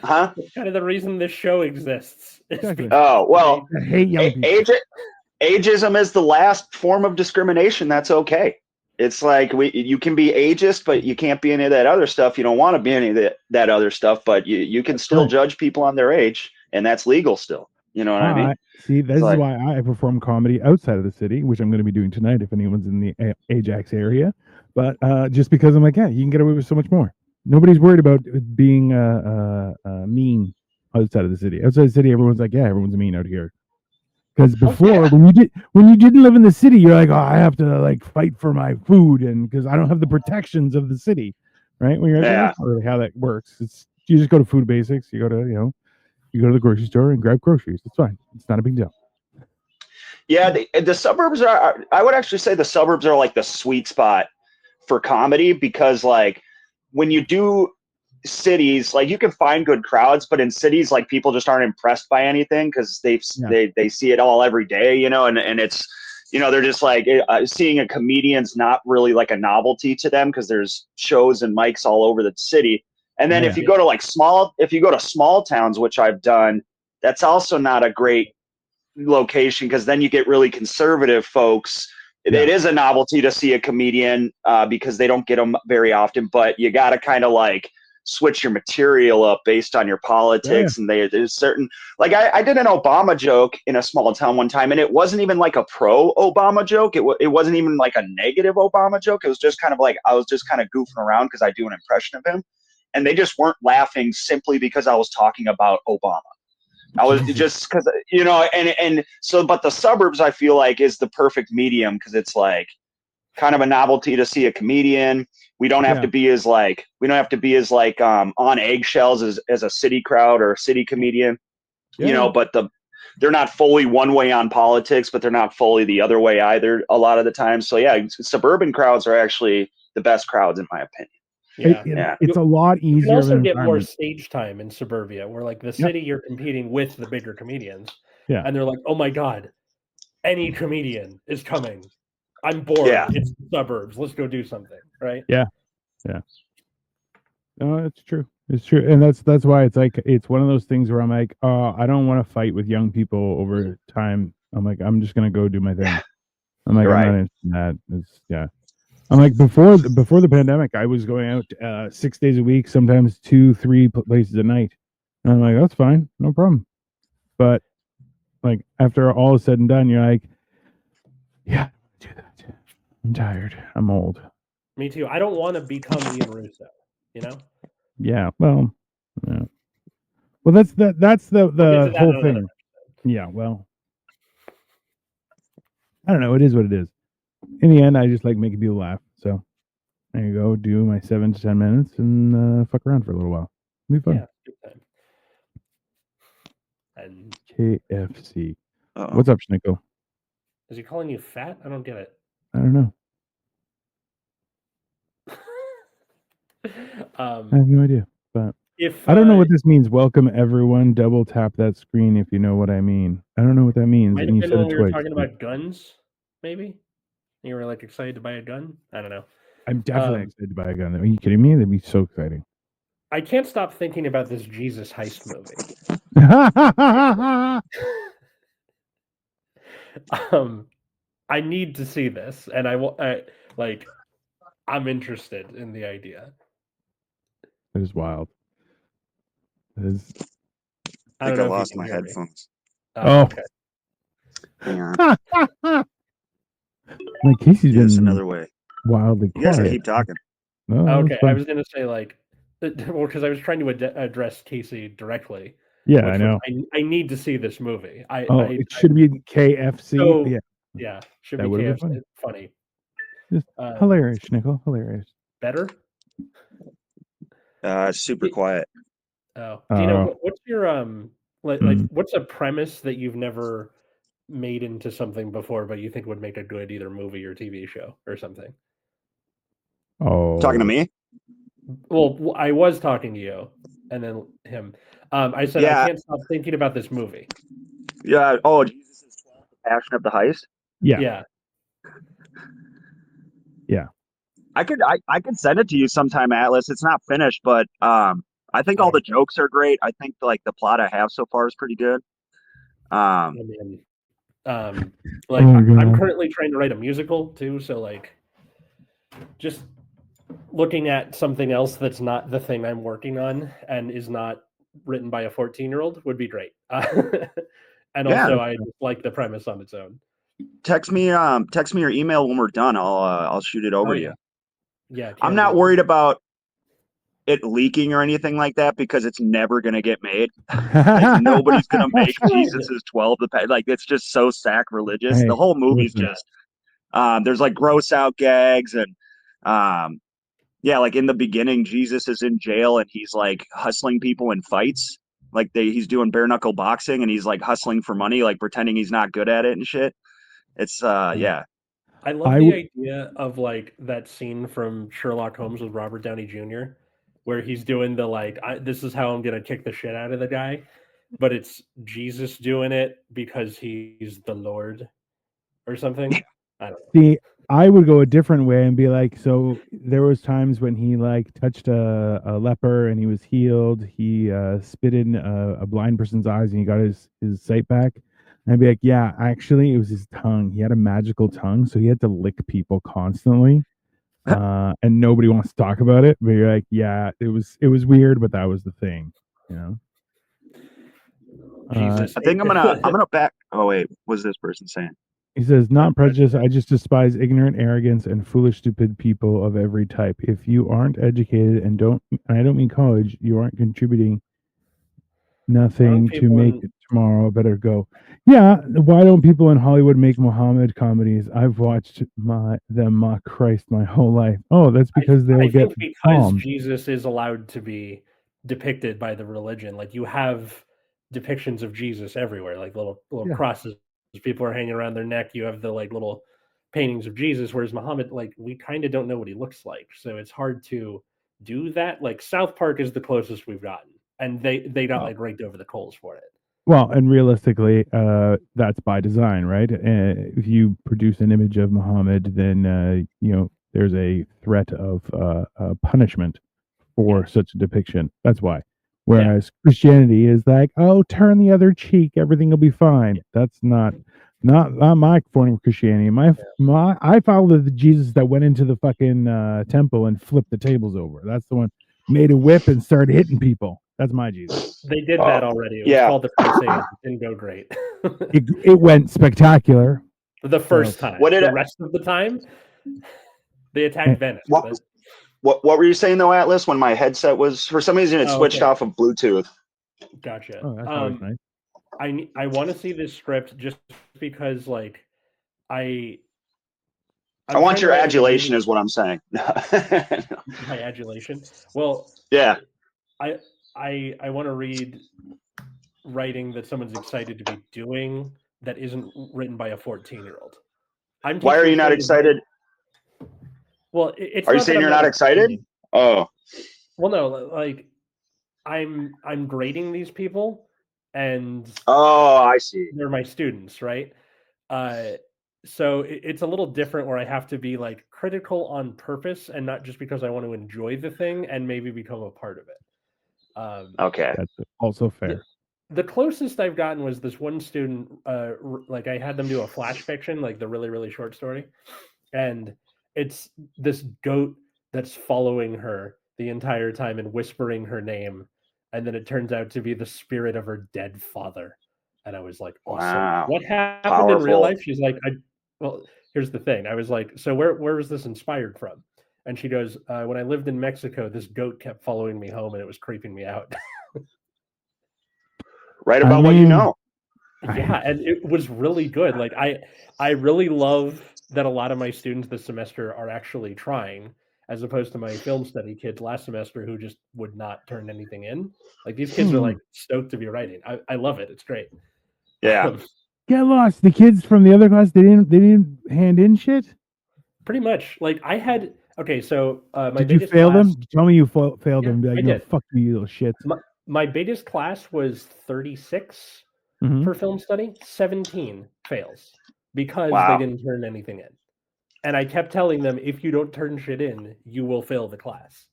Huh? That's kind of the reason this show exists. Exactly. Oh well, I hate young people. Ageism is the last form of discrimination. That's okay. It's like you can be ageist, but you can't be any of that other stuff. You don't want to be any of that other stuff, but you can still judge people on their age, and that's legal still. You know what I mean? See, this is why I perform comedy outside of the city, which I'm going to be doing tonight if anyone's in the Ajax area. But just because I'm like, yeah, you can get away with so much more. Nobody's worried about being mean outside of the city. Outside of the city, everyone's like, yeah, everyone's mean out here. Because before, when you didn't live in the city, you're like, oh, I have to like fight for my food, and because I don't have the protections of the city, right? When you're that's not really how that works. It's you just go to Food Basics, you go to you go to the grocery store and grab groceries. It's fine. It's not a big deal. Yeah, the suburbs are. I would actually say the suburbs are like the sweet spot for comedy because like when you do cities, like you can find good crowds, but in cities, like people just aren't impressed by anything because they see it all every day, and it's, they're just like seeing a comedian's not really like a novelty to them because there's shows and mics all over the city. And then if you go to small towns, which I've done, that's also not a great location because then you get really conservative folks. It is a novelty to see a comedian because they don't get them very often, but you got to kind of like switch your material up based on your politics. And there's certain, like I did an Obama joke in a small town one time, and it wasn't even like a pro Obama joke. It wasn't even like a negative Obama joke. It was just kind of like, I was just kind of goofing around because I do an impression of him, and they just weren't laughing simply because I was talking about Obama. I was just because, and so, but the suburbs I feel like is the perfect medium because it's like kind of a novelty to see a comedian. We don't have to be as like on eggshells as a city crowd or a city comedian, but they're not fully one way on politics, but they're not fully the other way either a lot of the time. So yeah, suburban crowds are actually the best crowds in my opinion. It's a lot easier. You can also get more stage time in suburbia, where like the city you're competing with the bigger comedians, and they're like, "Oh my god, any comedian is coming. I'm bored. It's the suburbs. Let's go do something." Right? Yeah. No, it's true. It's true, and that's why it's like it's one of those things where I'm like, oh, I don't want to fight with young people over time. I'm like, I'm just gonna go do my thing. I'm like, I'm not interested in that. I'm like before the pandemic, I was going out 6 days a week, sometimes 2-3 places a night. And I'm like, that's fine, no problem. But like after all is said and done, you're like, yeah, do that. I'm tired. I'm old. Me too. I don't want to become Ian Russo. Yeah. Well. Yeah. Well, that's the whole thing. Yeah. Well, I don't know. It is what it is. In the end, I just like making people laugh. So there you go. Do my 7 to 10 minutes and fuck around for a little while. It'll be fun. Yeah, and KFC. What's up, Schnickel? Is he calling you fat? I don't get it. I don't know. I have no idea. But I don't know what this means. Welcome everyone. Double tap that screen if you know what I mean. I don't know what that means. Might have been when we were talking about guns, maybe. You were like excited to buy a gun? I don't know. I'm definitely excited to buy a gun. Are you kidding me? That'd be so exciting. I can't stop thinking about this Jesus Heist movie. I need to see this, and I'm interested in the idea. It is wild. It is. I think I lost my headphones. Oh. Okay. Hang on. Like Casey's been another way. Wildly you guys quiet. Keep talking. Oh, okay, I was gonna say because I was trying to address Casey directly. Yeah, I know. I need to see this movie. It should be KFC. So, yeah, should be KFC. Funny. Just hilarious, Schnickel. Hilarious. Better? Super quiet. Oh, Dino, what's your what's a premise that you've never made into something before, but you think would make a good either movie or TV show or something? Oh, Talking to me? Well, I was talking to you, and then him. I said I can't stop thinking about this movie. Yeah. Oh, Jesus is 12, the Passion of the Heist. Yeah. I could send it to you sometime, Atlas. It's not finished, but I think all the jokes are great. I think like the plot I have so far is pretty good. I mean, I'm currently trying to write a musical too, so like just looking at something else that's not the thing I'm working on and is not written by a 14-year-old would be great. And also I just like the premise on its own. Text me your email when we're done. I'll shoot it over to you. Yeah, I'm not worried about it leaking or anything like that because it's never gonna get made. Like nobody's gonna make Jesus is 12 like it's just so sacrilegious. The whole movie's just there's like gross out gags and like in the beginning Jesus is in jail and he's like hustling people in fights. Like he's doing bare knuckle boxing and he's like hustling for money, like pretending he's not good at it and shit. It's yeah. I love the idea of like that scene from Sherlock Holmes with Robert Downey Jr. where he's doing the like, this is how I'm gonna kick the shit out of the guy, but it's Jesus doing it because he's the Lord or something. I don't know. See, I would go a different way and be like, so there was times when he like touched a leper and he was healed. He spit in a blind person's eyes and he got his sight back. And I'd be like, yeah, actually, it was his tongue. He had a magical tongue, so he had to lick people constantly. And nobody wants to talk about it. But you're like, yeah, it was weird, but that was the thing, you know. Jesus, I think I'm gonna back. Oh wait, what's this person saying? He says, not prejudice. I just despise ignorant arrogance and foolish, stupid people of every type. If you aren't educated and I don't mean college, you aren't contributing nothing to make it tomorrow. Better go. Yeah. Why don't people in Hollywood make Muhammad comedies? I've watched them mock Christ my whole life. Oh, that's because they'll get because Jesus is allowed to be depicted by the religion. Like you have depictions of Jesus everywhere, like little crosses. People are hanging around their neck. You have the like little paintings of Jesus, whereas Muhammad, like we kind of don't know what he looks like, so it's hard to do that. Like South Park is the closest we've gotten, and they got like raked over the coals for it. Well, and realistically, that's by design, right? If you produce an image of Muhammad, then there's a threat of punishment for such a depiction. That's why. Whereas Christianity is like, oh, turn the other cheek, everything will be fine. That's not my form of Christianity. I follow the Jesus that went into the fucking temple and flipped the tables over. That's the one, made a whip and started hitting people. That's my Jesus. They did that already. It was called the Crusade. It didn't go great. it went spectacular. The first time. The rest of the time, they attacked Venice. What were you saying though, Atlas? When my headset was for some reason it switched off of Bluetooth. Gotcha. Oh, that's always nice. I want to see this script just because like I want your adulation is what I'm saying. My adulation. Well, yeah. I want to read writing that someone's excited to be doing that isn't written by a 14-year-old. Why are you not excited? Well, it's. Are you saying you're not excited? Oh. Well, no. Like, I'm grading these people, and I see. They're my students, right? So it's a little different where I have to be like critical on purpose and not just because I want to enjoy the thing and maybe become a part of it. Okay, that's also fair. The closest I've gotten was this one student. Like I had them do a flash fiction, like the really really short story, and it's this goat that's following her the entire time and whispering her name, and then it turns out to be the spirit of her dead father. And I was like, awesome. Wow. What happened in real life? She's like, well, here's the thing. I was like, so where was this inspired from? And she goes, when I lived in Mexico, this goat kept following me home and it was creeping me out. Right about what you know. Yeah, and it was really good. Like I really love that a lot of my students this semester are actually trying, as opposed to my film study kids last semester who just would not turn anything in. Like these kids are like stoked to be writing. I love it. It's great. Yeah. Get lost. The kids from the other class, they didn't hand in shit. Pretty much. Like I had Okay, so my did you biggest fail class, them? Tell me you failed them. And be like, I no, did. fuck you, little shit. My biggest class was 36 for film study. 17 fails because they didn't turn anything in. And I kept telling them, if you don't turn shit in, you will fail the class.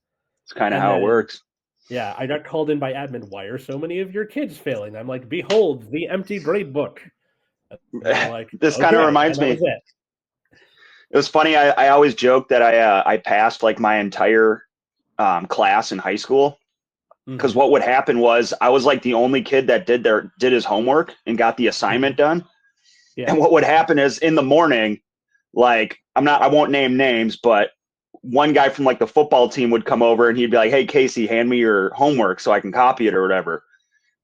It's kind of how it works. Yeah, I got called in by admin. Why are so many of your kids failing? I'm like, behold, the empty grade book. Like, this kind of reminds me. It was funny. I always joke that I passed like my entire class in high school, because what would happen was I was like the only kid that did his homework and got the assignment done. Yeah. And what would happen is in the morning, like I won't name names, but one guy from like the football team would come over and he'd be like, "Hey Casey, hand me your homework so I can copy it or whatever."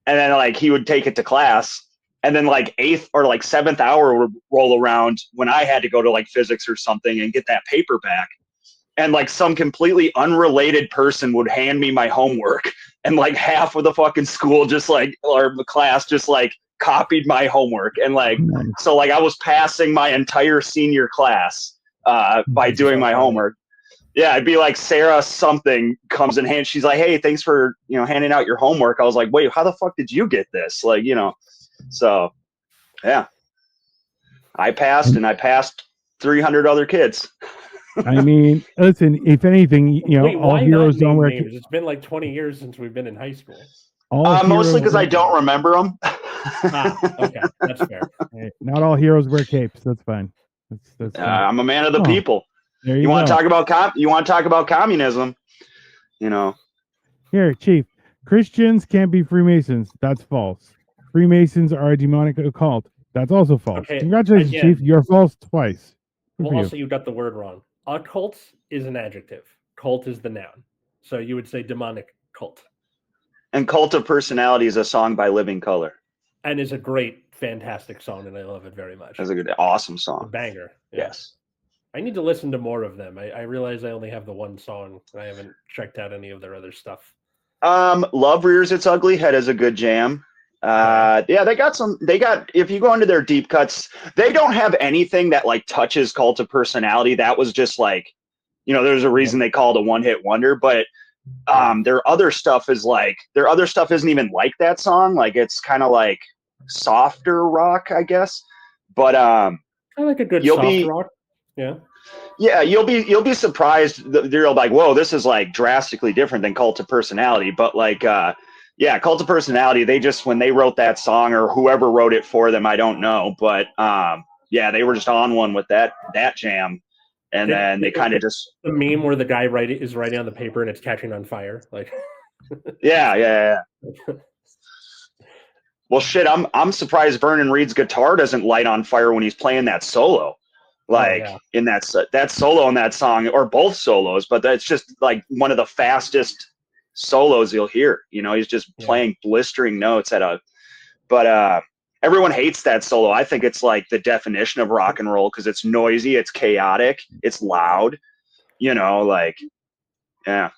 And then like he would take it to class. And then like 8th or like 7th hour would roll around when I had to go to like physics or something and get that paper back. And like some completely unrelated person would hand me my homework, and like half of the fucking school just like, or the class just like copied my homework. And like, so like I was passing my entire senior class by doing my homework. Yeah, it'd be like Sarah something comes in hand. She's like, "Hey, thanks for, handing out your homework." I was like, "Wait, how the fuck did you get this?" Like, so yeah, I passed, and I passed 300 other kids. I mean, listen, if anything, all heroes don't wear names. It's been like 20 years since we've been in high school. Mostly because I don't remember them. Okay, that's fair. Hey, not all heroes wear capes. That's fine. That's I'm a man of the people. There you want to talk about you want to talk about communism? Here, Chief. Christians can't be Freemasons. That's false. Freemasons are a demonic occult. That's also false. Okay, congratulations, Chief. You're false twice. Well, also you got the word wrong. Occult is an adjective. Cult is the noun. So you would say demonic cult. And Cult of Personality is a song by Living Colour. And is a great, fantastic song, and I love it very much. It's a good, awesome song. A banger. Yeah. Yes. I need to listen to more of them. I realize I only have the one song. I haven't checked out any of their other stuff. Love Rears Its Ugly Head is a good jam. Yeah, they got, if you go into their deep cuts, they don't have anything that like touches Cult of Personality. That was just like, there's a reason they call it a one-hit wonder, but their other stuff isn't even like that song. Like it's kind of like softer rock, I guess. But I like a good soft rock. Yeah. Yeah, you'll be surprised. You're like, whoa, this is like drastically different than Cult of Personality. But like, yeah, Cult of Personality, they just, when they wrote that song, or whoever wrote it for them, I don't know. But yeah, they were just on one with that jam. And then they kind of just the meme where the guy is writing on the paper and it's catching on fire. Like, yeah. Well, shit, I'm surprised Vernon Reed's guitar doesn't light on fire when he's playing that solo. Like in that solo in that song, or both solos, but that's just like one of the fastest solos you'll hear. He's just playing blistering notes but everyone hates that solo. I think it's like the definition of rock and roll, because it's noisy, it's chaotic, it's loud, like, yeah.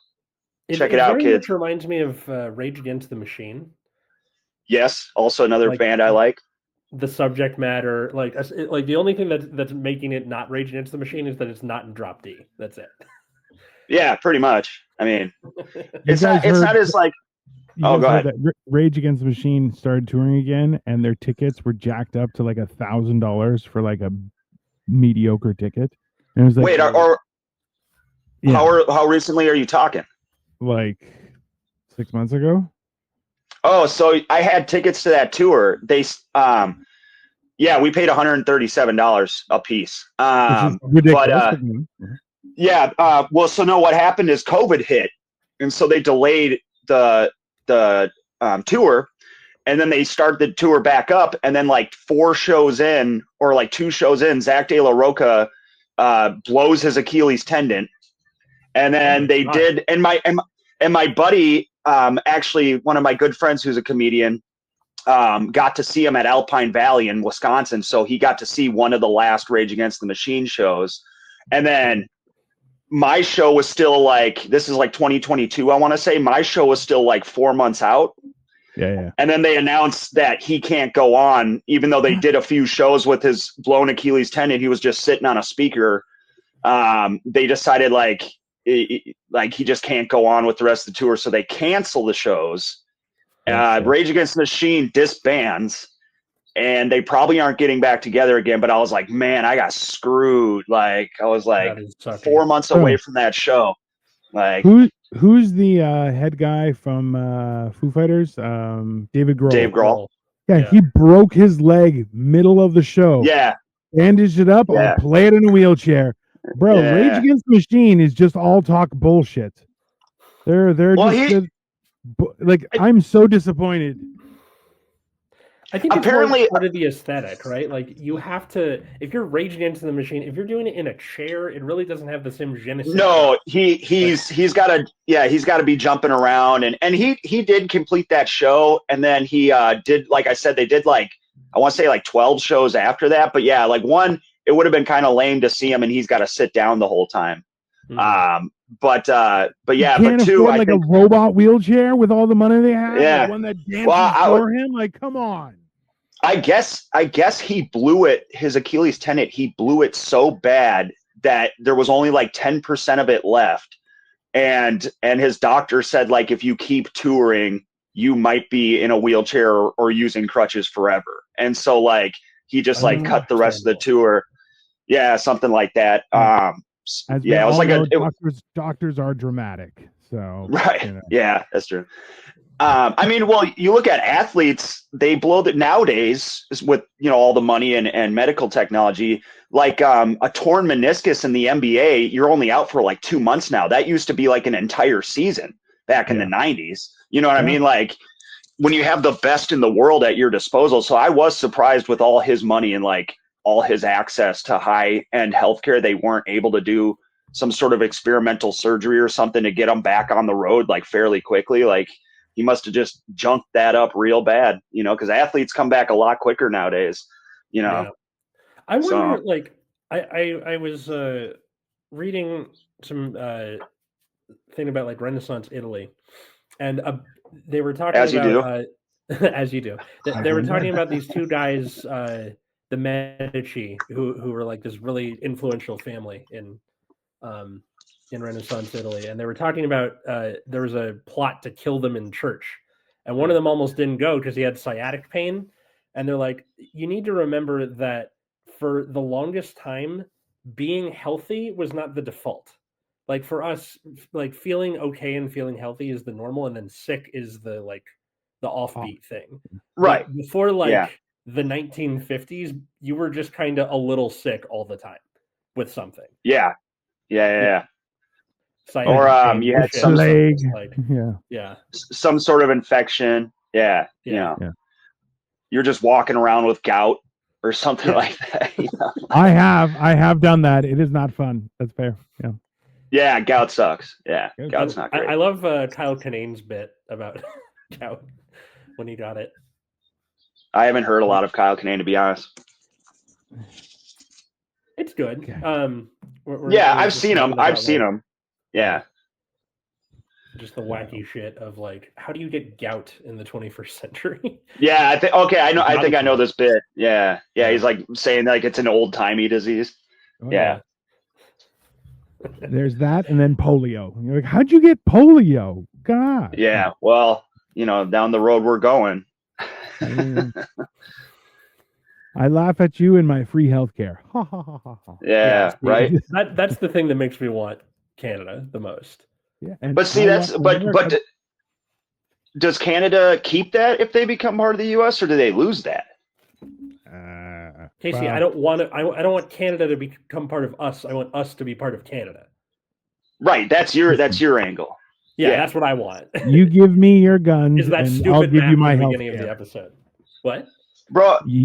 Check it out, kids. It reminds me of Rage Against the Machine. Yes, also another band I like. The subject matter, like the only thing that's making it not Rage Against the Machine is that it's not in drop D. That's it. Yeah, pretty much. I mean, it's not as like. Oh, go ahead. That Rage Against the Machine started touring again, and their tickets were jacked up to like $1,000 for like a mediocre ticket. And it was like, wait, how recently are you talking? Like 6 months ago. Oh, so I had tickets to that tour. They, yeah, we paid $137 a piece. Ridiculous. Yeah. Well, so no, what happened is COVID hit, and so they delayed the tour, and then they started the tour back up, and then like 4 shows in, or like 2 shows in, Zach De La Rocha blows his Achilles tendon, and then they did, and my buddy, actually one of my good friends who's a comedian, got to see him at Alpine Valley in Wisconsin, so he got to see one of the last Rage Against the Machine shows, and then my show was still like, this is like 2022, I want to say. My show was still like 4 months out. Yeah. And then they announced that he can't go on, even though they did a few shows with his blown Achilles tendon. He was just sitting on a speaker they decided like he just can't go on with the rest of the tour, so they cancel the shows. Rage Against the Machine disbands, and they probably aren't getting back together again. But I was like, man, I got screwed. Like I was like 4 months away from that show. Like who's the head guy from Foo Fighters? David Grohl. Dave Grohl. Yeah, he broke his leg middle of the show. Yeah. Bandaged it up or play it in a wheelchair. Bro, Rage Against the Machine is just all talk bullshit. They're I'm so disappointed. I think apparently it's part of the aesthetic, right? Like you have to, if you're Raging Against the Machine, if you're doing it in a chair, it really doesn't have the same genesis. No, he's got to be jumping around, and he did complete that show, and then he did, like I said, they did like I want to say like 12 shows after that, but yeah, like one, it would have been kind of lame to see him and he's got to sit down the whole time. Mm-hmm. But yeah, but two, I think a robot wheelchair with all the money they have, yeah, one that dances for him, like come on. I guess he blew it, his Achilles tendon, he blew it so bad that there was only like 10% of it left. And his doctor said, like, if you keep touring, you might be in a wheelchair or using crutches forever. And so like he just like cut the rest of the tour. Yeah, something like that. It was like doctors are dramatic. So right. You know. Yeah, that's true. I mean, well, you look at athletes, they blow that nowadays with, all the money and medical technology, like a torn meniscus in the NBA, you're only out for like 2 months now. That used to be like an entire season back in the 90s. You know what I mean? Like when you have the best in the world at your disposal. So I was surprised with all his money and like all his access to high end healthcare, they weren't able to do some sort of experimental surgery or something to get him back on the road like fairly quickly. Like he must have just junked that up real bad, because athletes come back a lot quicker nowadays, Yeah. I wonder, like, I was reading some thing about like Renaissance Italy, and they were talking as about, you do. as you do, they were talking about these two guys, the Medici, who were like this really influential family in Renaissance Italy, and they were talking about there was a plot to kill them in church, and one of them almost didn't go because he had sciatic pain, and they're like, you need to remember that for the longest time, being healthy was not the default. Like for us, like feeling okay and feeling healthy is the normal, and then sick is the offbeat thing. Right. But before the 1950s, you were just kind of a little sick all the time with something. Yeah. Or you had some leg. Some sort of infection. Yeah. You're just walking around with gout or something like that. I have done that. It is not fun. That's fair. Yeah. Yeah, gout sucks. Yeah, gout's not great. I love Kyle Kinane's bit about gout when he got it. I haven't heard a lot of Kyle Kinane, to be honest. It's good. Okay. I've seen him. Yeah. Just the wacky shit of like, how do you get gout in the 21st century? Yeah, I think I know this bit. Yeah. He's like saying like it's an old timey disease. Oh, yeah. There's that, and then polio. You're like, how'd you get polio? God. Yeah. Well, down the road we're going. I laugh at you and my free healthcare. Yeah, right. That's the thing that makes me want Canada the most. Yeah, but see, but does Canada keep that if they become part of the U.S. or do they lose that? Casey, I don't want Canada to become part of us. I want us to be part of Canada. Right. That's your angle. Yeah, that's what I want. You give me your guns. Is that and stupid? I'll give you my beginning of the episode. What? Bro, you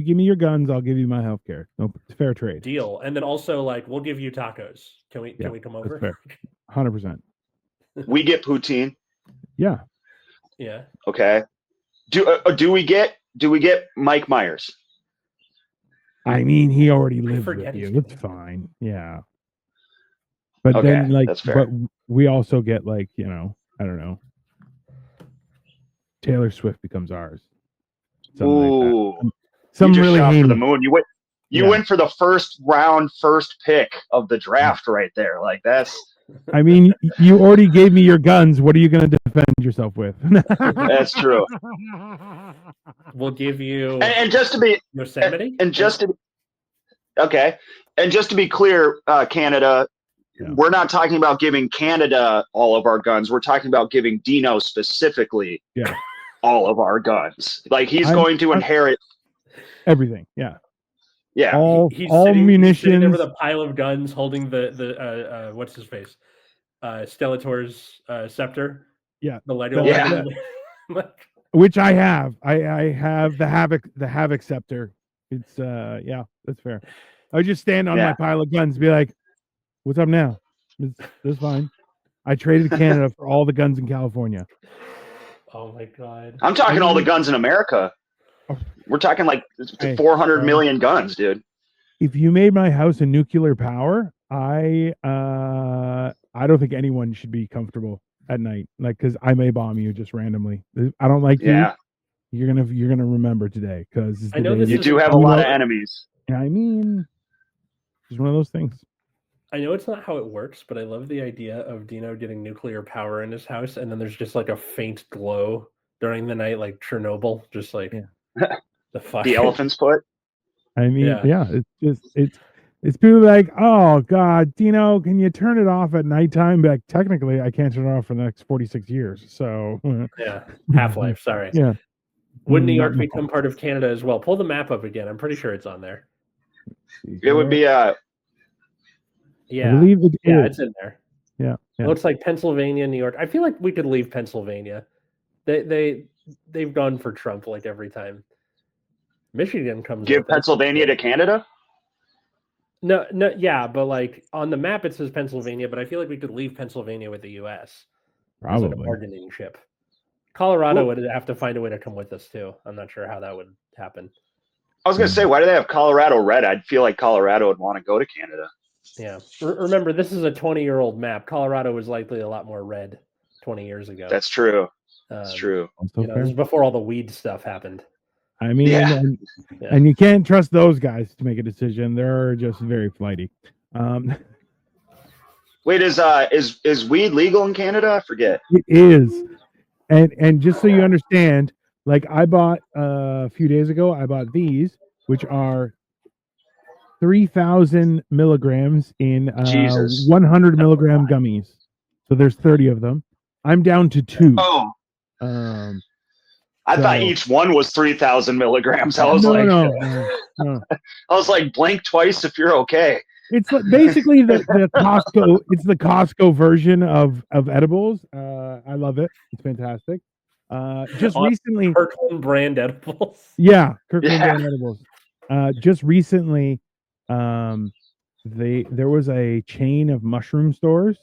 give me your guns, I'll give you my healthcare. Nope, it's fair trade. Deal. And then also, like, we'll give you tacos. Can we come over? That's fair. 100%. We get poutine. Yeah. Yeah. Okay. Do we get Mike Myers? I mean, he already lives with you. It's fine. Yeah. But okay, then, like, that's fair. but we also get like, I don't know. Taylor Swift becomes ours. Ooh. Some really shot heinous. for the moon. You went for the first round, first pick of the draft right there. Like that's. I mean, you already gave me your guns. What are you going to defend yourself with? That's true. We'll give you and just to be Yosemite. Okay, and just to be clear, Canada, we're not talking about giving Canada all of our guns. We're talking about giving Dino specifically all of our guns. Like he's going to inherit everything. Yeah. Yeah. All munitions. He's sitting there with a pile of guns, holding the what's his face, Stellator's scepter. Yeah. The lighter. Which I have. I have the Havoc scepter. It's that's fair. I just stand on my pile of guns, and be like, "What's up now?" That's fine. I traded Canada for all the guns in California. Oh my god! I'm talking all the guns in America. We're talking like 400 million guns, dude. If you made my house a nuclear power, I don't think anyone should be comfortable at night, like because I may bomb you just randomly. I don't like you. You're gonna remember today because I know you do have a lot of enemies. I mean, it's one of those things. I know it's not how it works, but I love the idea of Dino getting nuclear power in his house, and then there's just like a faint glow during the night, like Chernobyl, just like the elephant's foot. I mean, it's people like, oh God, Dino, can you turn it off at nighttime? Like, technically, I can't turn it off for the next 46 years. So Half-Life. Sorry. Yeah. Would New York become part of Canada as well? Pull the map up again. I'm pretty sure it's on there. It would be I believe it's in there. Yeah. It looks like Pennsylvania, New York. I feel like we could leave Pennsylvania. They've gone for Trump like every time. Michigan comes. Give Pennsylvania to Canada? No, but like on the map it says Pennsylvania, but I feel like we could leave Pennsylvania with the U.S. Probably as a bargaining chip. Colorado would have to find a way to come with us too. I'm not sure how that would happen. I was going to say, why do they have Colorado red? I'd feel like Colorado would want to go to Canada. Yeah. Remember, this is a 20-year-old map. Colorado was likely a lot more red 20 years ago. That's true. That's true. This is before all the weed stuff happened. I mean, and you can't trust those guys to make a decision. They're just very flighty. Wait, is weed legal in Canada? I forget. It is. And just so you understand, like I bought a few days ago, I bought these, which are 3,000 milligrams in 100 milligram gummies. So there's 30 of them. I'm down to 2. Oh. I thought each one was 3,000 milligrams. I was no. I was like, blink twice if you're okay. It's basically the Costco. It's the Costco version of edibles. I love it. It's fantastic. Just recently, Kirkland brand edibles. Yeah, Kirkland brand edibles. Just recently, there was a chain of mushroom stores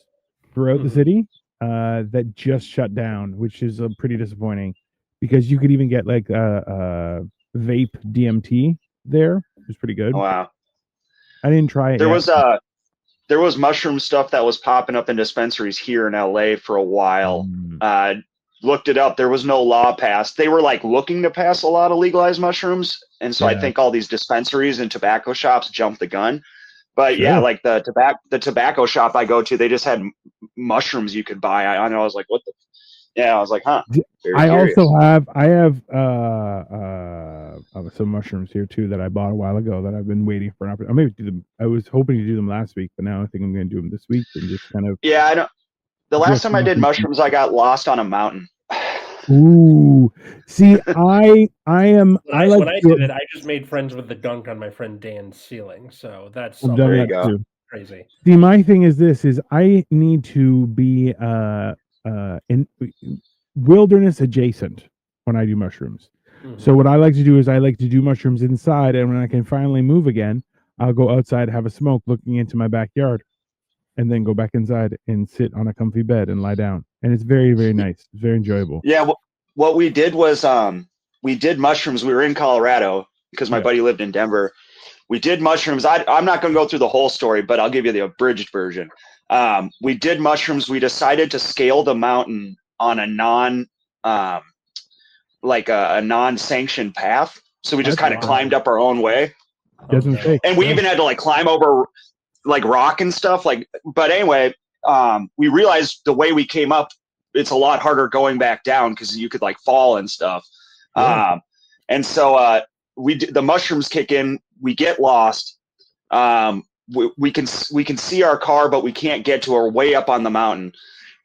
throughout the city that just shut down, which is pretty disappointing because you could even get like vape DMT there. It was pretty good. Oh, wow. I didn't try it. There was mushroom stuff that was popping up in dispensaries here in LA for a while. Looked it up. There was no law passed. They were like looking to pass a lot of legalized mushrooms. And so I think all these dispensaries and tobacco shops jumped the gun. But like the tobacco shop I go to, they just had mushrooms you could buy. I know. I was like, what the? Yeah, I was like, huh. I have some mushrooms here too that I bought a while ago that I've been waiting for an opportunity. Maybe do them. I was hoping to do them last week, but now I think I'm going to do them this week and just kind of. Yeah, I don't. The last time I did mushrooms, I got lost on a mountain. Ooh, see, I am. When I did it, I just made friends with the gunk on my friend Dan's ceiling. So that's there you go. Crazy. See, my thing is this: I need to be in wilderness adjacent when I do mushrooms. So what I like to do is I like to do mushrooms inside, and when I can finally move again, I'll go outside, have a smoke, looking into my backyard, and then go back inside and sit on a comfy bed and lie down. And it's very, very nice. It's very enjoyable. Yeah, what we did was we did mushrooms. We were in Colorado because my buddy lived in Denver. We did mushrooms. I'm not going to go through the whole story, but I'll give you the abridged version. We did mushrooms. We decided to scale the mountain on a non-sanctioned path. So we just kind of climbed up our own way. And we even had to like climb over like rock and stuff. Like, but anyway, we realized the way we came up, it's a lot harder going back down because you could like fall and stuff. Yeah. And so the mushrooms kick in, we get lost. We can see our car, but we can't get to her way up on the mountain.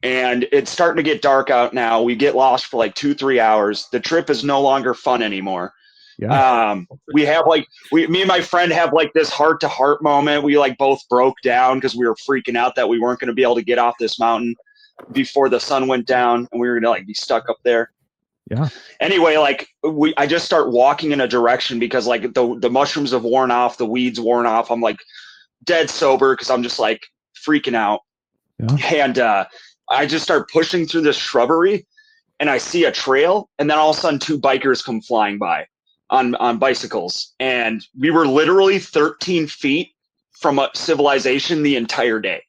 And it's starting to get dark out now. We get lost for like 2-3 hours. The trip is no longer fun anymore. Yeah. We have like me and my friend have like this heart-to-heart moment. We like both broke down because we were freaking out that we weren't going to be able to get off this mountain before the sun went down, and we were going to like be stuck up there. Yeah. Anyway, like I just start walking in a direction because like the mushrooms have worn off, the weeds worn off. I'm like dead sober because I'm just like freaking out. Yeah. And I just start pushing through this shrubbery, and I see a trail, and then all of a sudden 2 bikers come flying by on bicycles, and we were literally 13 feet from a civilization the entire day.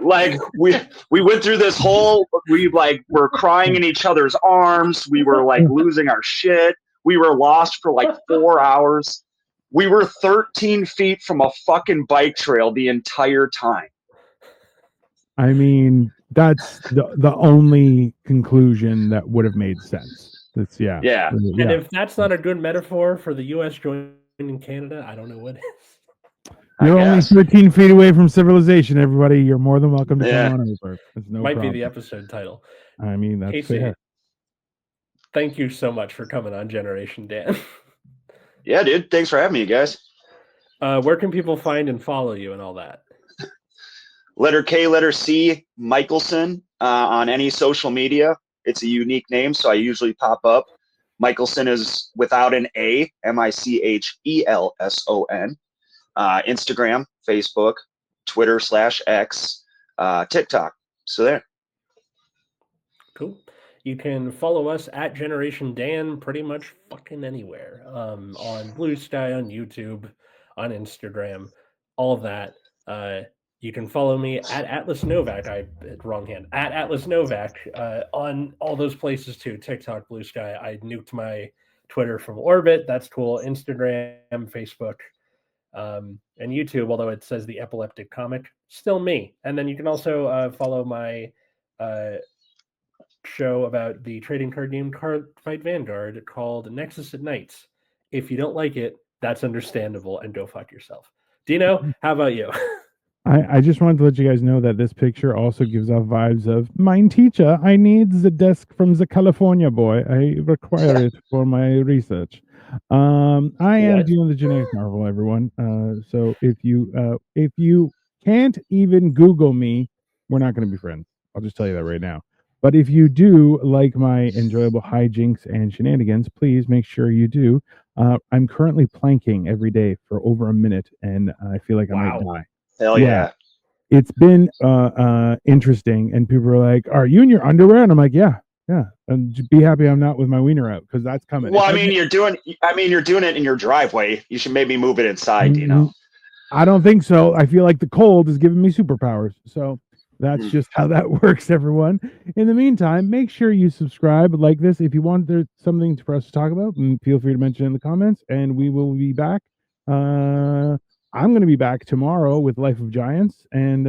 Like we went through this whole, we like were crying in each other's arms. We were like losing our shit. We were lost for like 4 hours. We were 13 feet from a fucking bike trail the entire time. I mean, that's the only conclusion that would have made sense. That's yeah. And if that's not a good metaphor for the U.S. joining Canada, I don't know what is. You're only 13 feet away from civilization, everybody. You're more than welcome to come on over. Might be the episode title. I mean, that's KC, fair. Thank you so much for coming on Generation Dan. Yeah, dude. Thanks for having me, you guys. Where can people find and follow you and all that? Letter K, letter C, Michelson on any social media. It's a unique name, so I usually pop up. Michelson is without an A, Michelson. Instagram, Facebook, Twitter /X, TikTok. So there. Cool. You can follow us at Generation Dan pretty much fucking anywhere. On Blue Sky, on YouTube, on Instagram, all of that. You can follow me at Atlas Novack. Wrong hand. At Atlas Novack on all those places too. TikTok, Blue Sky. I nuked my Twitter from orbit. That's cool. Instagram, Facebook, and YouTube. Although it says the Epileptic Comic, still me. And then you can also follow my show about the trading card game Card Fight Vanguard called Nexus at Nights. If you don't like it, that's understandable, and go fuck yourself. Dino, how about you? I just wanted to let you guys know that this picture also gives off vibes of mine teacher. I need the desk from the California boy. I require it for my research. I am doing the Genetic Marvel, everyone. So if you can't even Google me, we're not going to be friends. I'll just tell you that right now. But if you do like my enjoyable hijinks and shenanigans, please make sure you do. I'm currently planking every day for over a minute, and I feel like I might die. Hell yeah. It's been interesting, and people are like, "Are you in your underwear?" And I'm like, "Yeah." And be happy I'm not with my wiener out, because that's coming. Well, you're doing it in your driveway. You should maybe move it inside, you know. I don't think so. I feel like the cold is giving me superpowers. So that's just how that works, everyone. In the meantime, make sure you subscribe, like this. If you want there's something for us to talk about, feel free to mention it in the comments, and we will be back. I'm going to be back tomorrow with Life of Giants, and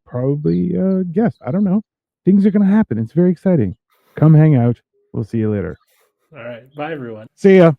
probably guest. I don't know. Things are going to happen. It's very exciting. Come hang out. We'll see you later. All right. Bye, everyone. See ya.